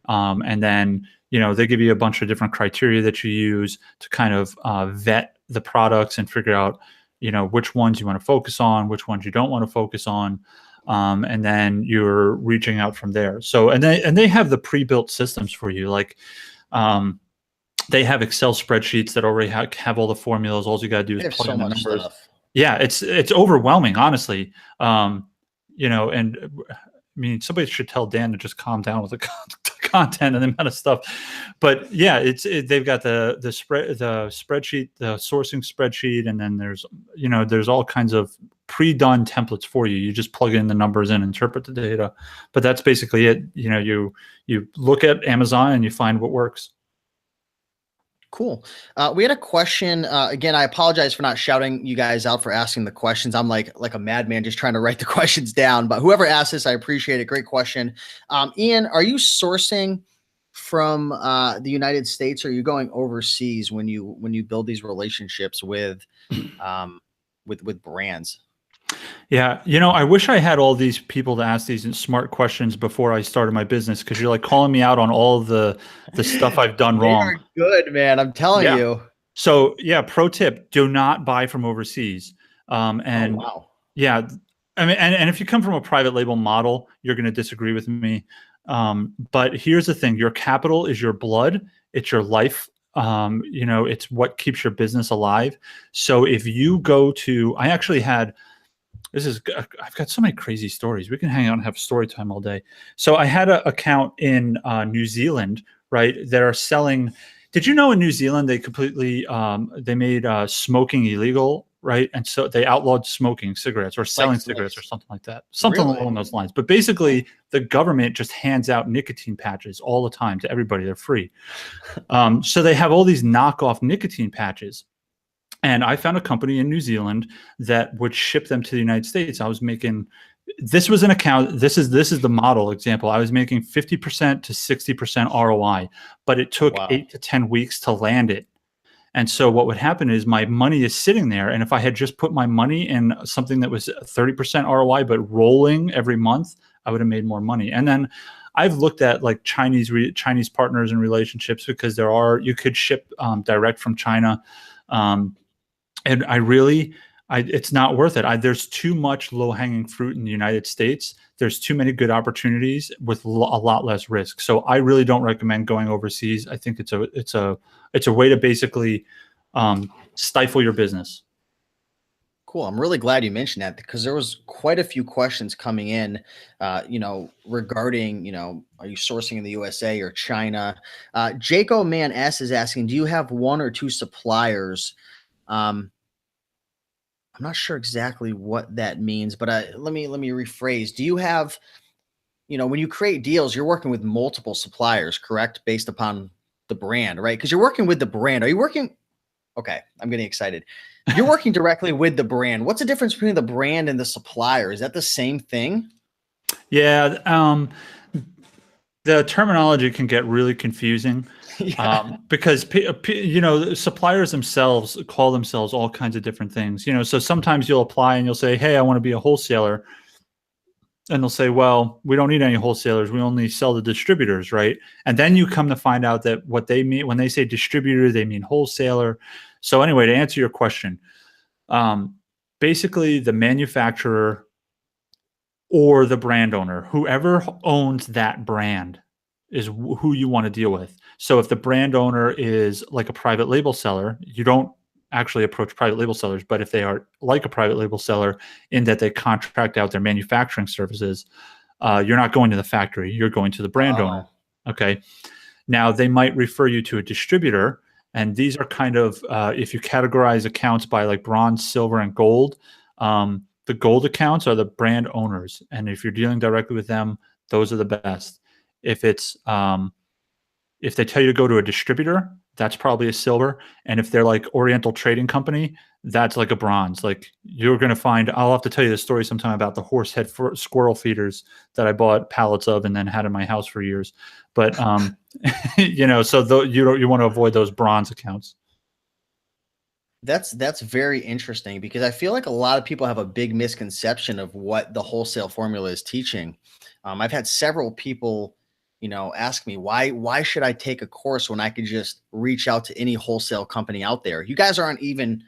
and then they give you a bunch of different criteria that you use to kind of vet the products and figure out which ones you want to focus on, which ones you don't want to focus on. And then you're reaching out from there. So, and they have the pre-built systems for you. Like, they have Excel spreadsheets that already have all the formulas. All you got to do is plug in the numbers. Stuff. Yeah, it's overwhelming, honestly. And I mean, somebody should tell Dan to just calm down with the content and the amount of stuff. But yeah, they've got the spreadsheet, the sourcing spreadsheet, and then there's all kinds of pre-done templates for you. You just plug in the numbers and interpret the data. But that's basically it. You look at Amazon and you find what works. Cool. We had a question. Again, I apologize for not shouting you guys out for asking the questions. I'm like a madman just trying to write the questions down. But whoever asked this, I appreciate it. Great question. Ian, are you sourcing from the United States, or are you going overseas when you build these relationships with brands? Yeah. I wish I had all these people to ask these smart questions before I started my business, because you're like calling me out on all the stuff I've done wrong. They are good, man. I'm telling you. So yeah, pro tip, do not buy from overseas. And oh, wow. Yeah, I mean, and if you come from a private label model, you're going to disagree with me. But here's the thing. Your capital is your blood. It's your life. It's what keeps your business alive. So if you go to, I've got so many crazy stories. We can hang out and have story time all day. So I had an account in New Zealand, right, that are selling. Did you know in New Zealand they completely they made smoking illegal, right? And so they outlawed smoking cigarettes or selling cigarettes or something like that, something along those lines. But basically, the government just hands out nicotine patches all the time to everybody. They're free. So they have all these knockoff nicotine patches. And I found a company in New Zealand that would ship them to the United States. This was an account. This is the model example. I was making 50% to 60% ROI, but it took 8 to 10 weeks to land it. And so what would happen is my money is sitting there. And if I had just put my money in something that was 30% ROI, but rolling every month, I would have made more money. And then I've looked at like Chinese partners and relationships, because you could ship direct from China. And it's not worth it. There's too much low-hanging fruit in the United States. There's too many good opportunities with a lot less risk. So I really don't recommend going overseas. I think it's a way to basically stifle your business. Cool. I'm really glad you mentioned that, because there was quite a few questions coming in, regarding, are you sourcing in the USA or China? Jaco Man S is asking, do you have one or two suppliers? I'm not sure exactly what that means, but let me rephrase. Do you have, when you create deals, you're working with multiple suppliers, correct? Based upon the brand, right? Because you're working with the brand. Are you working? Okay, I'm getting excited. You're working directly with the brand. What's the difference between the brand and the supplier? Is that the same thing? Yeah. The terminology can get really confusing. Because suppliers themselves call themselves all kinds of different things. So sometimes you'll apply and you'll say, hey, I want to be a wholesaler. and they'll say, well, we don't need any wholesalers. We only sell to distributors, right? And then you come to find out that what they mean when they say distributor, they mean wholesaler. So anyway, to answer your question, basically the manufacturer or the brand owner, whoever owns that brand is who you want to deal with. So if the brand owner is like a private label seller, you don't actually approach private label sellers, but if they are like a private label seller in that they contract out their manufacturing services, you're not going to the factory, you're going to the brand owner. Okay. Now they might refer you to a distributor, and these are kind of, if you categorize accounts by like bronze, silver, and gold, the gold accounts are the brand owners. And if you're dealing directly with them, those are the best. If it's, if they tell you to go to a distributor, that's probably a silver. And if they're like Oriental Trading Company, that's like a bronze. Like you're going to find, I'll have to tell you the story sometime about the horse head squirrel feeders that I bought pallets of and then had in my house for years. But, you know, so you want to avoid those bronze accounts. That's very interesting, because I feel like a lot of people have a big misconception of what the wholesale formula is teaching. I've had several people, you know, ask me why should I take a course when I could just reach out to any wholesale company out there? You guys aren't even,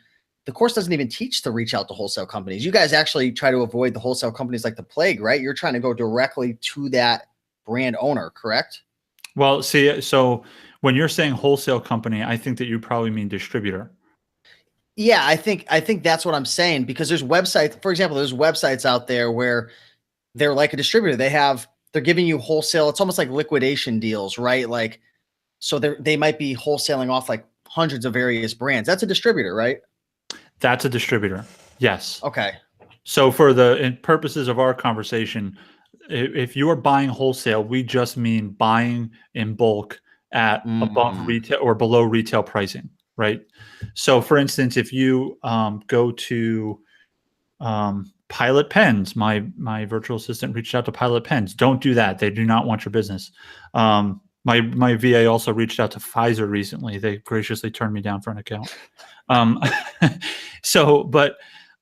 the course doesn't even teach to reach out to wholesale companies. You guys actually try to avoid the wholesale companies like the plague, right? You're trying to go directly to that brand owner, correct? Well, see, so when you're saying wholesale company, I think that you probably mean distributor. Yeah, I think that's what I'm saying, because there's websites, for example, there's websites out there where they're like a distributor. They're giving you wholesale. It's almost like liquidation deals, right? like So they might be wholesaling off like hundreds of various brands. That's a distributor, right? That's a distributor. Yes. Okay. So for the purposes of our conversation, if you are buying wholesale, we just mean buying in bulk at above retail or below retail pricing, right? So for instance, if you go to Pilot Pens, my virtual assistant reached out to Pilot Pens. Don't do that. They do not want your business. My VA also reached out to Pfizer recently. They graciously turned me down for an account. But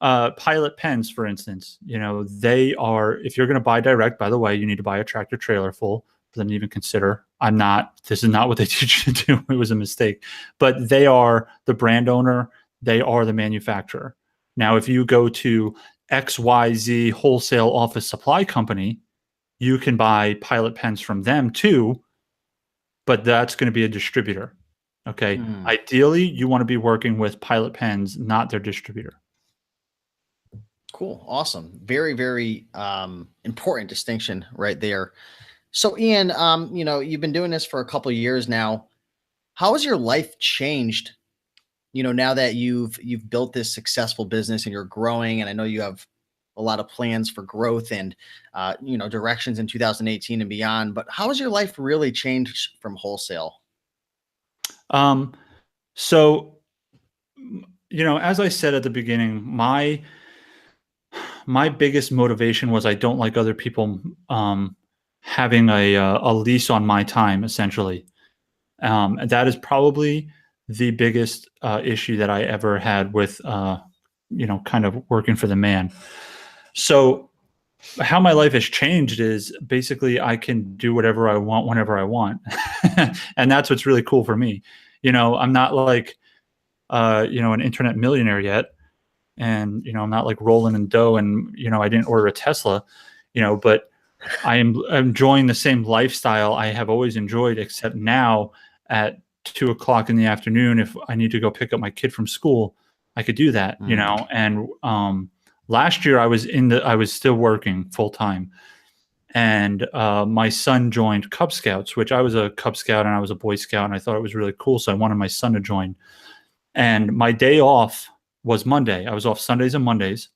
Pilot Pens, for instance, you know, they are, if you're going to buy direct, by the way, you need to buy a tractor trailer full for them to even consider. This is not what they teach you to do. It was a mistake. But they are the brand owner. They are the manufacturer. Now, if you go to XYZ Wholesale Office Supply Company, you can buy Pilot Pens from them too, but that's going to be a distributor. Okay. Ideally, you want to be working with Pilot Pens, not their distributor. Cool. Awesome. Very, very important distinction right there. So Ian, you know, you've been doing this for a couple of years now. How has your life changed, you know, now that you've built this successful business and you're growing, and I know you have a lot of plans for growth and, you know, directions in 2018 and beyond, but how has your life really changed from wholesale? So, you know, as I said at the beginning, my biggest motivation was I don't like other people having a lease on my time, essentially. And that is probably the biggest issue that I ever had with, you know, kind of working for the man. So how my life has changed is basically I can do whatever I want whenever I want. And that's what's really cool for me. You know, I'm not like, you know, an internet millionaire yet. And, you know, I'm not like rolling in dough and, you know, I didn't order a Tesla, you know, but I am enjoying the same lifestyle I have always enjoyed, except now at 2:00 in the afternoon, if I need to go pick up my kid from school, I could do that, you know? And last year I was still working full time, and my son joined Cub Scouts, which I was a Cub Scout and I was a Boy Scout, and I thought it was really cool. So I wanted my son to join, and my day off was Monday. I was off Sundays and Mondays,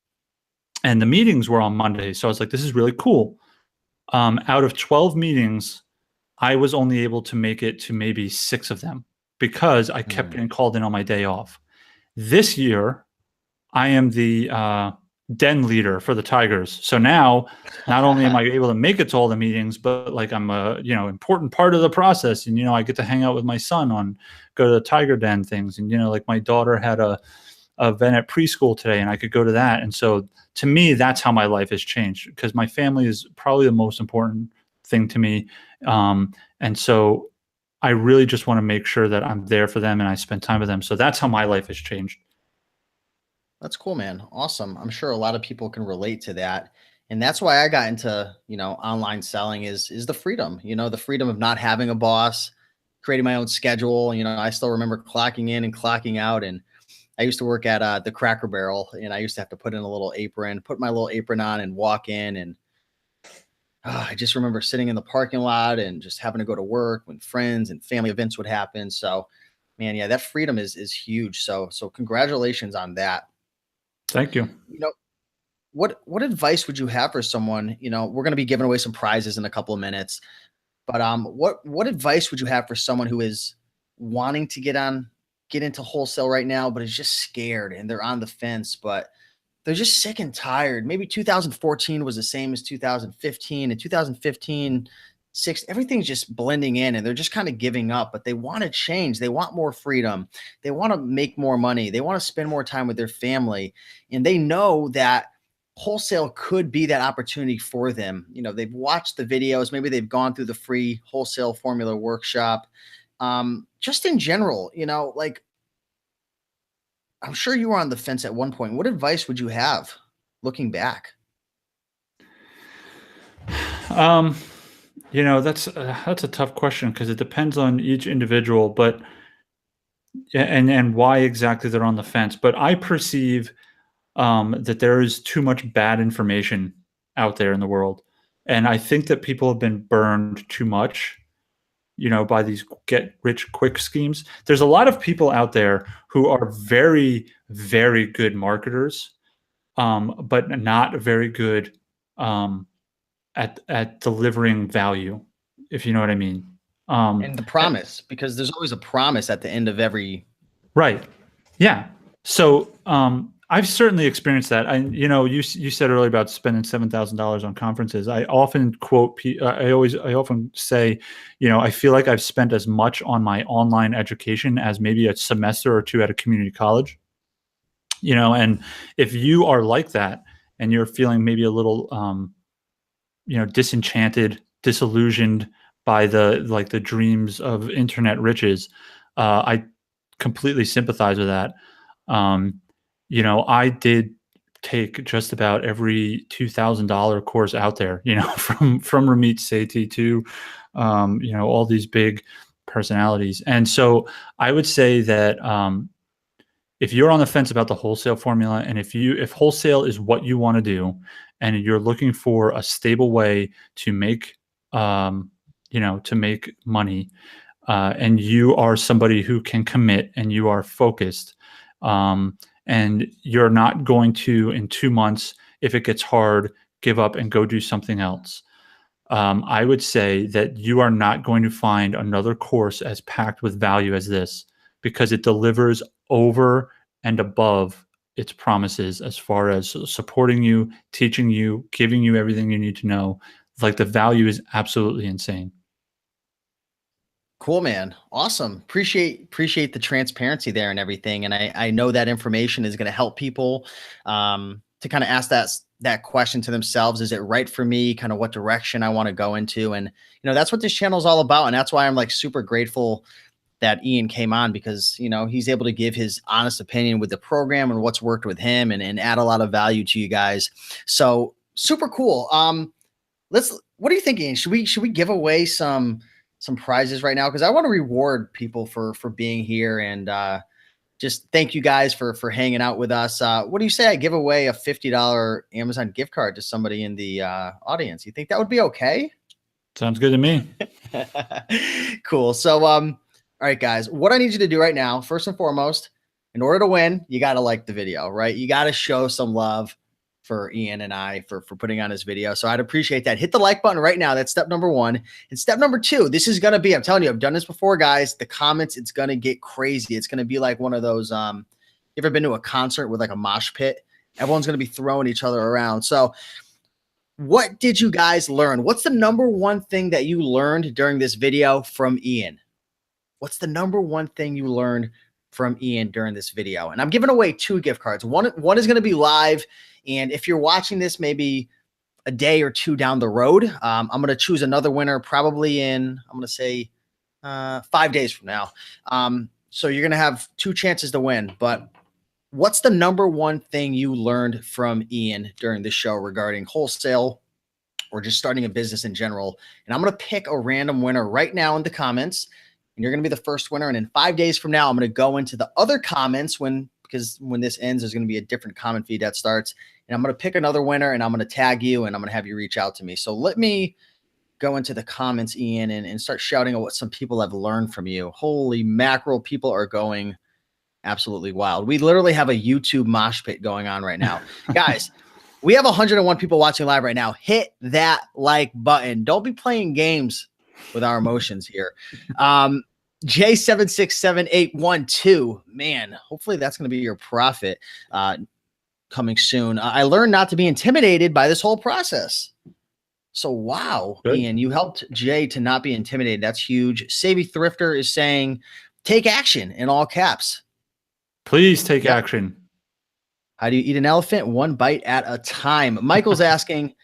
and the meetings were on Mondays. So I was like, this is really cool. Out of 12 meetings, I was only able to make it to maybe 6 of them because I kept getting called in on my day off. This year, I am the den leader for the Tigers. So now, not only am I able to make it to all the meetings, but like I'm a, you know, important part of the process. And, you know, I get to hang out with my son on, go to the Tiger Den things. And, you know, like my daughter had a event at preschool today, and I could go to that. And so to me, that's how my life has changed, because my family is probably the most important thing to me. And so I really just want to make sure that I'm there for them and I spend time with them. So that's how my life has changed. That's cool, man. Awesome. I'm sure a lot of people can relate to that. And that's why I got into, online selling is the freedom, the freedom of not having a boss, creating my own schedule. I still remember clocking in and clocking out. And I used to work at the Cracker Barrel, and I used to have to put in a little apron, put my little apron on and walk in. And I just remember sitting in the parking lot and just having to go to work when friends and family events would happen. So, man, yeah, that freedom is huge. So congratulations on that. Thank you. What advice would you have for someone? We're going to be giving away some prizes in a couple of minutes, but what advice would you have for someone who is wanting to get into wholesale right now, but is just scared and they're on the fence, but they're just sick and tired? Maybe 2014 was the same as 2015, and 2015, everything's just blending in and they're just kind of giving up, but they want to change. They want more freedom. They want to make more money. They want to spend more time with their family. And they know that wholesale could be that opportunity for them. They've watched the videos. Maybe they've gone through the free Wholesale Formula workshop. Just in general, like, I'm sure you were on the fence at one point. What advice would you have looking back? That's a tough question, because it depends on each individual, but and why exactly they're on the fence. But I perceive that there is too much bad information out there in the world, and I think that people have been burned too much, by these get rich quick schemes. There's a lot of people out there who are very, very good marketers, but not very good at delivering value, if you know what I mean. And the promise, because there's always a promise at the end of every. Right. Yeah. So I've certainly experienced that. You said earlier about spending $7,000 on conferences. I often quote. I often say, I feel like I've spent as much on my online education as maybe a semester or two at a community college. And if you are like that and you're feeling maybe a little, disenchanted, disillusioned by the dreams of internet riches, I completely sympathize with that. I did take just about every $2,000 course out there, from Ramit Sethi to, all these big personalities. And so I would say that if you're on the fence about the wholesale formula, and if wholesale is what you want to do, and you're looking for a stable way to make, to make money, and you are somebody who can commit and you are focused, and you're not going to, in 2 months, if it gets hard, give up and go do something else. I would say that you are not going to find another course as packed with value as this, because it delivers over and above its promises as far as supporting you, teaching you, giving you everything you need to know. Like, the value is absolutely insane. Cool, man. Awesome. Appreciate the transparency there and everything. And I know that information is going to help people to kind of ask that question to themselves. Is it right for me? Kind of what direction I want to go into? And, that's what this channel is all about. And that's why I'm like super grateful that Ian came on, because, he's able to give his honest opinion with the program and what's worked with him, and add a lot of value to you guys. So super cool. What are you thinking? Should we give away some prizes right now? Because I want to reward people for being here, and just thank you guys for hanging out with us. What do you say I give away a $50 Amazon gift card to somebody in the audience? You think that would be okay? Sounds good to me. Cool. So all right, guys, what I need you to do right now, first and foremost, in order to win, you got to like the video, right? You got to show some love for Ian and I for putting on this video. So I'd appreciate that. Hit the like button right now. That's step number one. And step number two, this is going to be, I'm telling you, I've done this before, guys. The comments, it's going to get crazy. It's going to be like one of those, you ever been to a concert with like a mosh pit? Everyone's going to be throwing each other around. So what did you guys learn? What's the number one thing that you learned during this video from Ian? What's the number one thing you learned from Ian during this video. And I'm giving away 2 gift cards. One is going to be live. And if you're watching this maybe a day or 2 down the road, I'm going to choose another winner probably in, I'm going to say 5 days from now. So you're going to have 2 chances to win. But what's the number one thing you learned from Ian during this show regarding wholesale or just starting a business in general? And I'm going to pick a random winner right now in the comments. And you're going to be the first winner. And in 5 days from now, I'm going to go into the other comments because when this ends, there's going to be a different comment feed that starts. And I'm going to pick another winner and I'm going to tag you and I'm going to have you reach out to me. So let me go into the comments, Ian, and start shouting at what some people have learned from you. Holy mackerel, people are going absolutely wild. We literally have a YouTube mosh pit going on right now. Guys, we have 101 people watching live right now. Hit that like button. Don't be playing games with our emotions here. J767812, man, hopefully that's going to be your profit coming soon. I learned not to be intimidated by this whole process. So, wow, good. Ian, you helped Jay to not be intimidated. That's huge. Savvy Thrifter is saying, take action in all caps. Please take action. How do you eat an elephant? 1 bite at a time. Michael's asking,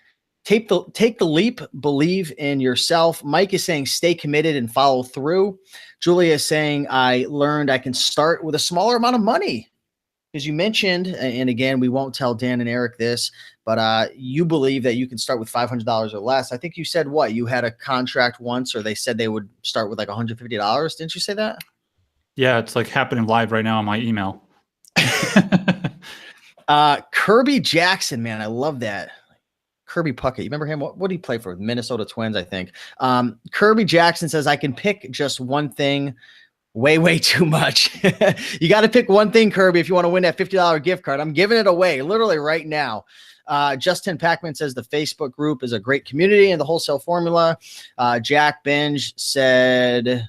take the leap, believe in yourself. Mike is saying, stay committed and follow through. Julia is saying, I learned I can start with a smaller amount of money. Because you mentioned, and again, we won't tell Dan and Eric this, but you believe that you can start with $500 or less. I think you said what? You had a contract once, or they said they would start with like $150. Didn't you say that? Yeah, it's like happening live right now on my email. Kirby Jackson, man, I love that. Kirby Puckett. You remember him? What did he play for? Minnesota Twins, I think. Kirby Jackson says, I can pick just one thing. Way too much. You got to pick one thing, Kirby, if you want to win that $50 gift card. I'm giving it away literally right now. Justin Packman says the Facebook group is a great community and the Wholesale Formula. Jack Binge said,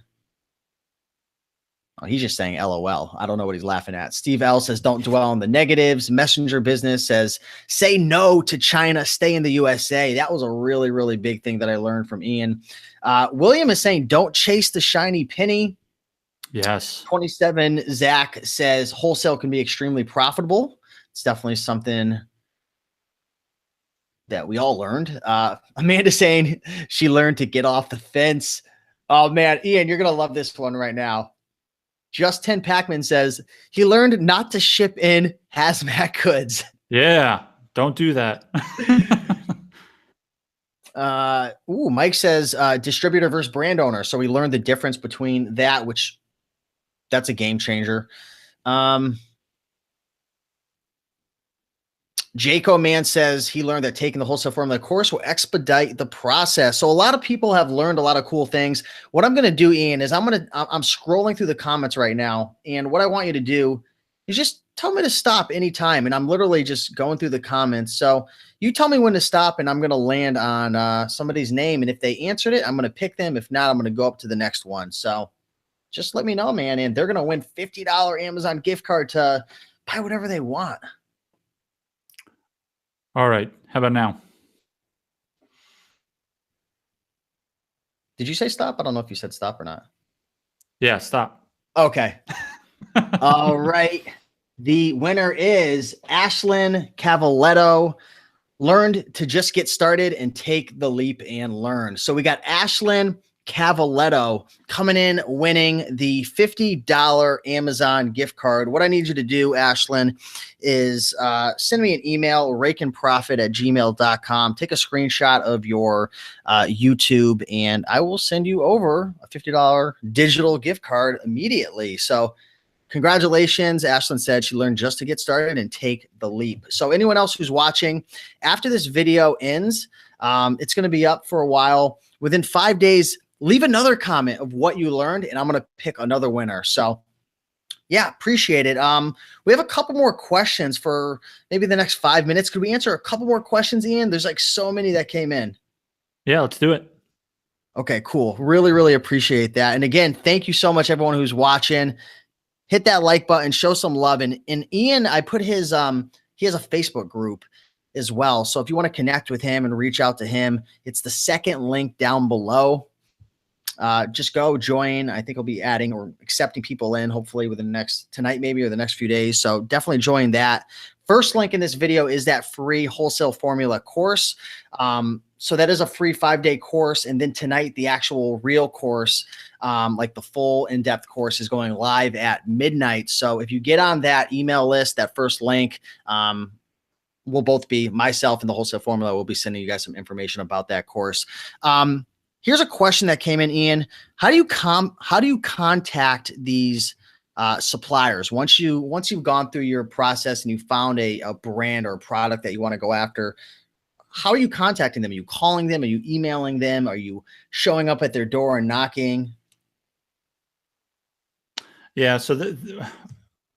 oh, he's just saying LOL. I don't know what he's laughing at. Steve L says, don't dwell on the negatives. Messenger Business says, say no to China, stay in the USA. That was a really, really big thing that I learned from Ian. William is saying, don't chase the shiny penny. Yes. 27 Zach says wholesale can be extremely profitable. It's definitely something that we all learned. Amanda saying she learned to get off the fence. Oh man, Ian, you're going to love this one right now. Just 10 Pac-Man says he learned not to ship in hazmat goods. Yeah, don't do that. Mike says distributor versus brand owner. So we learned the difference between that, which that's a game changer. Jaco Man says he learned that taking the Wholesale Formula course will expedite the process. So a lot of people have learned a lot of cool things. What I'm going to do, Ian, is I'm scrolling through the comments right now. And what I want you to do is just tell me to stop anytime. And I'm literally just going through the comments. So you tell me when to stop and I'm going to land on somebody's name. And if they answered it, I'm going to pick them. If not, I'm going to go up to the next one. So just let me know, man. And they're going to win $50 Amazon gift card to buy whatever they want. All right. How about now? Did you say stop? I don't know if you said stop or not. Yeah, stop. Okay. All right. The winner is Ashlyn Cavaletto. Learned to just get started and take the leap and learn. So we got Ashlyn Cavaletto coming in, winning the $50 Amazon gift card. What I need you to do, Ashlyn, is send me an email, rakeandprofit@gmail.com. Take a screenshot of your YouTube, and I will send you over a $50 digital gift card immediately. So congratulations. Ashlyn said she learned just to get started and take the leap. So anyone else who's watching, after this video ends, it's going to be up for a while. Within 5 days, leave another comment of what you learned, and I'm going to pick another winner. So yeah, appreciate it. We have a couple more questions for maybe the next 5 minutes. Could we answer a couple more questions, Ian? There's like so many that came in. Yeah, let's do it. Okay, cool. Really, really appreciate that. And again, thank you so much, everyone who's watching. Hit that like button, show some love. And Ian, I put his, he has a Facebook group as well. So if you want to connect with him and reach out to him, it's the second link down below. just go join. I think I'll be adding or accepting people in hopefully within the next tonight, maybe, or the next few days. So definitely join that. First link in this video is that free Wholesale Formula course. So that is a free 5-day course. And then tonight, the actual real course, like the full in-depth course, is going live at midnight. So if you get on that email list, that first link, we'll both be, myself and the Wholesale Formula will be sending you guys some information about that course. Here's a question that came in, Ian. How do you contact these suppliers once you've gone through your process and you found a brand or a product that you want to go after? How are you contacting them? Are you calling them? Are you emailing them? Are you showing up at their door and knocking? Yeah, so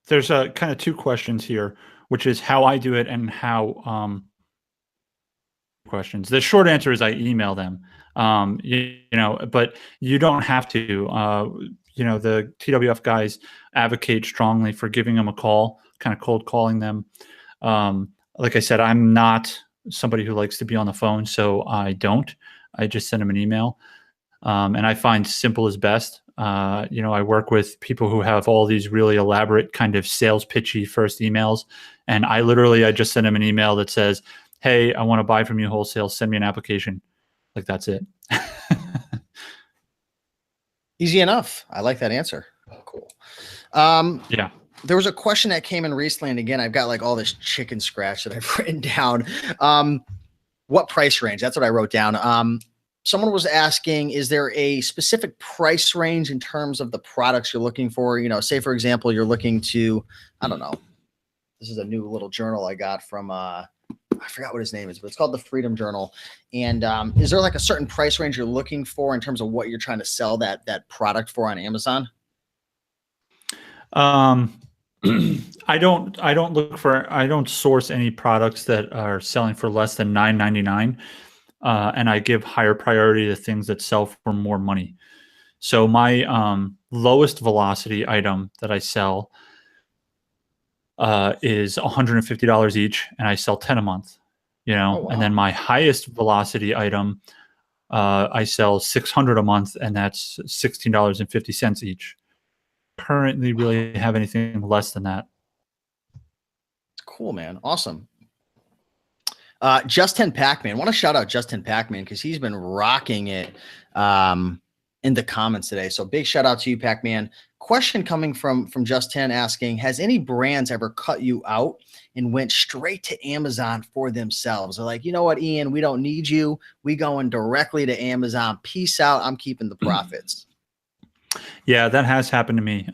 there's kind of two questions here, which is how I do it and how questions. The short answer is I email them. You know, but you don't have to. You know, the TWF guys advocate strongly for giving them a call, kind of cold calling them. Like I said, I'm not somebody who likes to be on the phone, so I don't. I just send them an email. And I find simple is best. You know, I work with people who have all these really elaborate kind of sales pitchy first emails. And I just send them an email that says, hey, I want to buy from you wholesale. Send me an application. Like, that's it. Easy enough. I like that answer. Cool. Yeah. There was a question that came in recently, and again, I've got like all this chicken scratch that I've written down. What price range? That's what I wrote down. Someone was asking, is there a specific price range in terms of the products you're looking for? You know, say for example, you're looking to, I don't know. This is a new little journal I got from, I forgot what his name is, but it's called the Freedom Journal. And is there like a certain price range you're looking for in terms of what you're trying to sell that product for on Amazon? I don't source any products that are selling for less than $9.99. And I give higher priority to things that sell for more money. So my lowest velocity item that I sell is $150 each, and I sell 10 a month. You know, Oh, wow. And then my highest velocity item, I sell 600 a month, and that's $16.50 each. Currently, really have anything less than that. Cool, man. Awesome. Justin Pac-Man. I want to shout out Justin Pac-Man because he's been rocking it in the comments today. So big shout out to you, Pac-Man. Question coming from Justin asking, has any brands ever cut you out and went straight to Amazon for themselves? They're like, you know what, Ian, we don't need you. We going directly to Amazon. Peace out. I'm keeping the profits. Yeah, that has happened to me.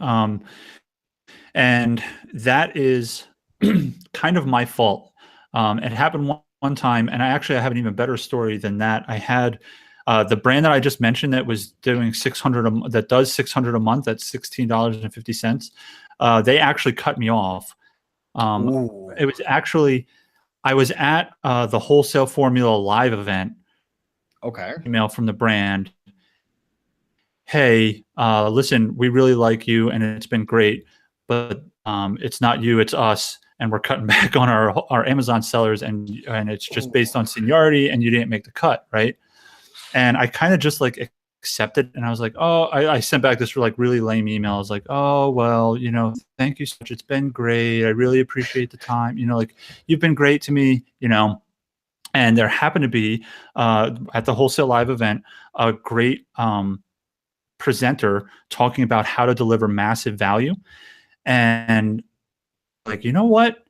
And that is kind of my fault. It happened one time, and I have an even better story than that. I had the brand that I just mentioned that was doing that does 600 a month. That's $16.50. They actually cut me off. It was actually, I was at the Wholesale Formula live event. Okay. Email from the brand. Hey, listen, we really like you, and it's been great, but it's not you, it's us. And we're cutting back on our Amazon sellers, and it's just based on seniority, and you didn't make the cut, right? And I kind of just like accepted, and I was like, oh, I sent back this like really lame email. I was like, oh, well, you know, thank you so much. It's been great. I really appreciate the time. You know, like, you've been great to me, you know. And there happened to be at the Wholesale Live event a great presenter talking about how to deliver massive value. And like, you know what?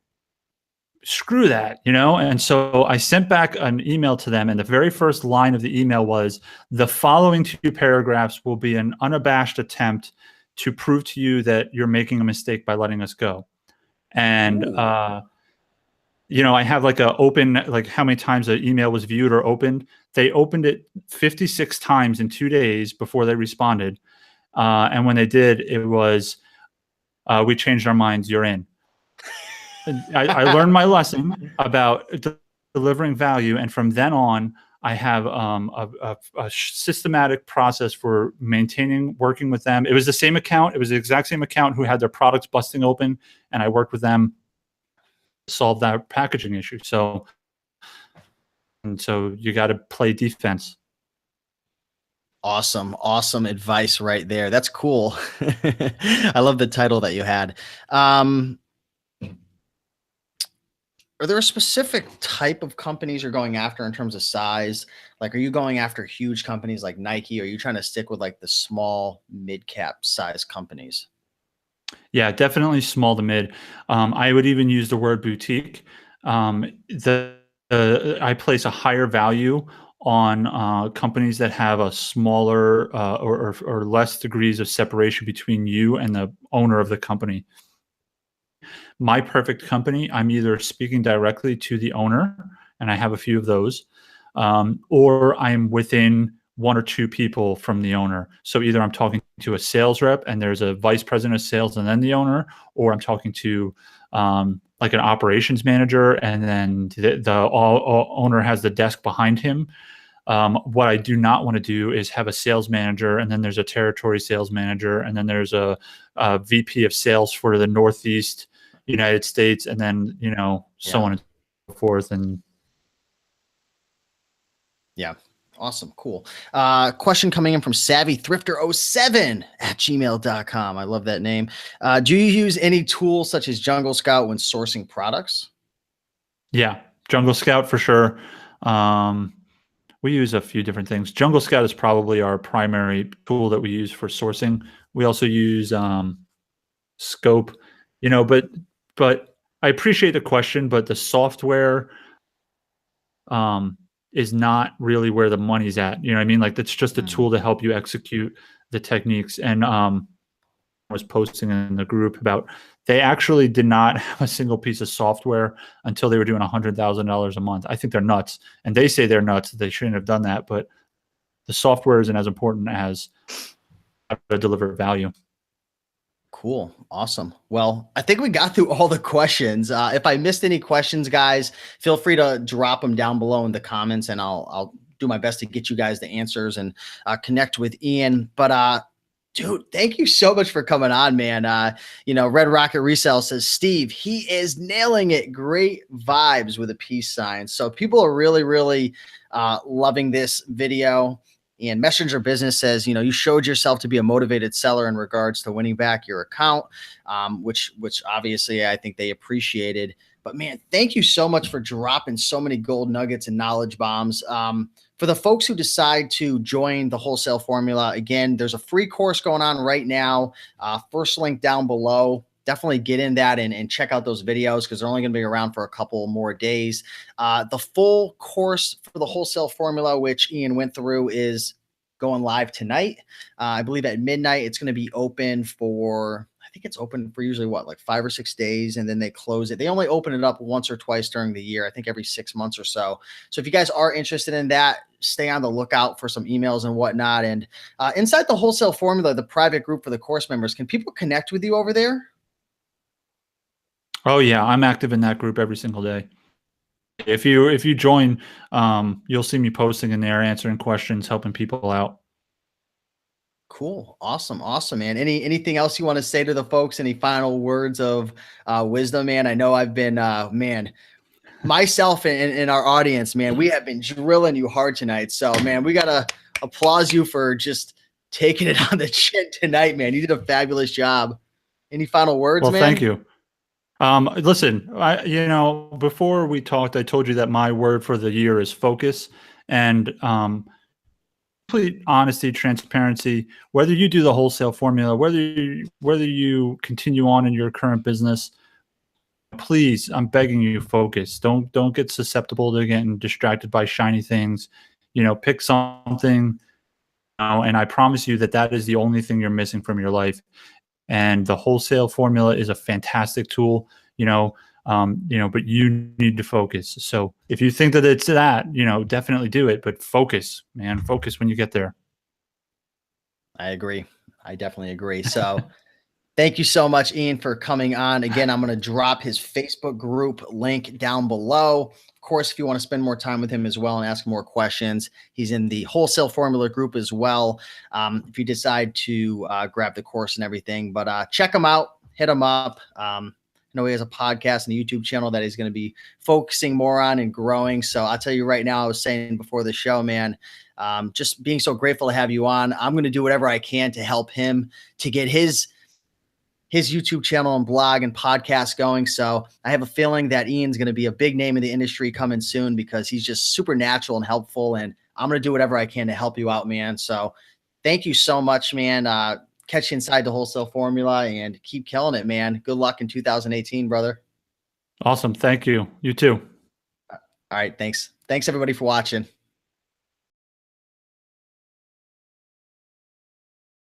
Screw that, you know? And so I sent back an email to them, and the very first line of the email was, the following 2 paragraphs will be an unabashed attempt to prove to you that you're making a mistake by letting us go. And, you know, I have like a open, like how many times the email was viewed or opened. They opened it 56 times in 2 days before they responded. And when they did, it was, we changed our minds, you're in. I learned my lesson about delivering value, and from then on, I have a systematic process for maintaining, working with them. It was the same account. It was the exact same account who had their products busting open, and I worked with them to solve that packaging issue. So you got to play defense. Awesome. Awesome advice right there. That's cool. I love the title that you had. Are there a specific type of companies you're going after in terms of size? Like, are you going after huge companies like Nike? Or are you trying to stick with like the small mid cap size companies? Yeah, definitely small to mid. I would even use the word boutique. The I place a higher value on companies that have a smaller or less degrees of separation between you and the owner of the company. My perfect company, I'm either speaking directly to the owner, and I have a few of those, or I'm within one or two people from the owner. So either I'm talking to a sales rep and there's a vice president of sales and then the owner, or I'm talking to like an operations manager and then the owner has the desk behind him. What I do not want to do is have a sales manager and then there's a territory sales manager and then there's a VP of sales for the Northeast United States and then, so Yeah. on and so forth. And Yeah. Awesome. Cool. Question coming in from Savvy Thrifter07 at gmail.com. I love that name. Do you use any tools such as Jungle Scout when sourcing products? yeah, Jungle Scout for sure. We use a few different things. Jungle Scout is probably our primary tool that we use for sourcing. We also use Scope, but I appreciate the question, but the software um, is not really where the money's at. You know what I mean? Like that's just a Mm, tool to help you execute the techniques. And I was posting in the group about they actually did not have a single piece of software until they were doing $100,000 a month. I think they're nuts, and they say they're nuts. They shouldn't have done that, but the software isn't as important as how to deliver value. cool. Awesome. Well, I think we got through all the questions. If I missed any questions, guys, feel free to drop them down below in the comments and I'll do my best to get you guys the answers and connect with Ian. But dude, thank you so much for coming on, man. Red Rocket Resale says, Steve, he is nailing it. Great vibes with a peace sign. So people are really, really loving this video. And Messenger Business says, you showed yourself to be a motivated seller in regards to winning back your account, which obviously I think they appreciated. But man, thank you so much for dropping so many gold nuggets and knowledge bombs. For the folks who decide to join the Wholesale Formula, again, there's a free course going on right now. First link down below. Definitely get in that and check out those videos because they're only going to be around for a couple more days. The full course for the Wholesale Formula, which Ian went through, is going live tonight. I believe at midnight. It's going to be open for, I think it's open for usually like 5 or 6 days, and then they close it. They only open it up once or twice during the year, I think every 6 months or so. So if you guys are interested in that, stay on the lookout for some emails and whatnot. And inside the Wholesale Formula, the private group for the course members, can people connect with you over there? Oh yeah, I'm active in that group every single day. If you join, you'll see me posting in there, answering questions, helping people out. Cool. Awesome. Awesome, man. Anything else you want to say to the folks? Any final words of wisdom, man? I know I've been, man, myself and our audience, man, we have been drilling you hard tonight. So, man, we got to applaud you for just taking it on the chin tonight, man. You did a fabulous job. Any final words, Well, man? thank you. Listen, before we talked, I told you that my word for the year is focus and complete honesty, transparency. Whether you do the Wholesale Formula, whether you continue on in your current business, please, I'm begging you, focus. Don't get susceptible to getting distracted by shiny things. Pick something, and I promise you that is the only thing you're missing from your life. And the Wholesale Formula is a fantastic tool, but you need to focus. So if you think that it's that, definitely do it, but focus, man, focus when you get there. I agree. I definitely agree. So, thank you so much, Ian, for coming on. Again, I'm going to drop his Facebook group link down below. Of course, if you want to spend more time with him as well and ask more questions, he's in the Wholesale Formula group as well. If you decide to grab the course and everything, but check him out, hit him up. I know he has a podcast and a YouTube channel that he's going to be focusing more on and growing. So I'll tell you right now, I was saying before the show, man, Just being so grateful to have you on. I'm going to do whatever I can to help him to get his YouTube channel and blog and podcast going. So I have a feeling that Ian's going to be a big name in the industry coming soon because he's just super natural and helpful. And I'm going to do whatever I can to help you out, man. So thank you so much, man. Catch you inside the Wholesale Formula and keep killing it, man. Good luck in 2018, brother. Awesome. Thank you. You too. All right. Thanks. Thanks everybody for watching.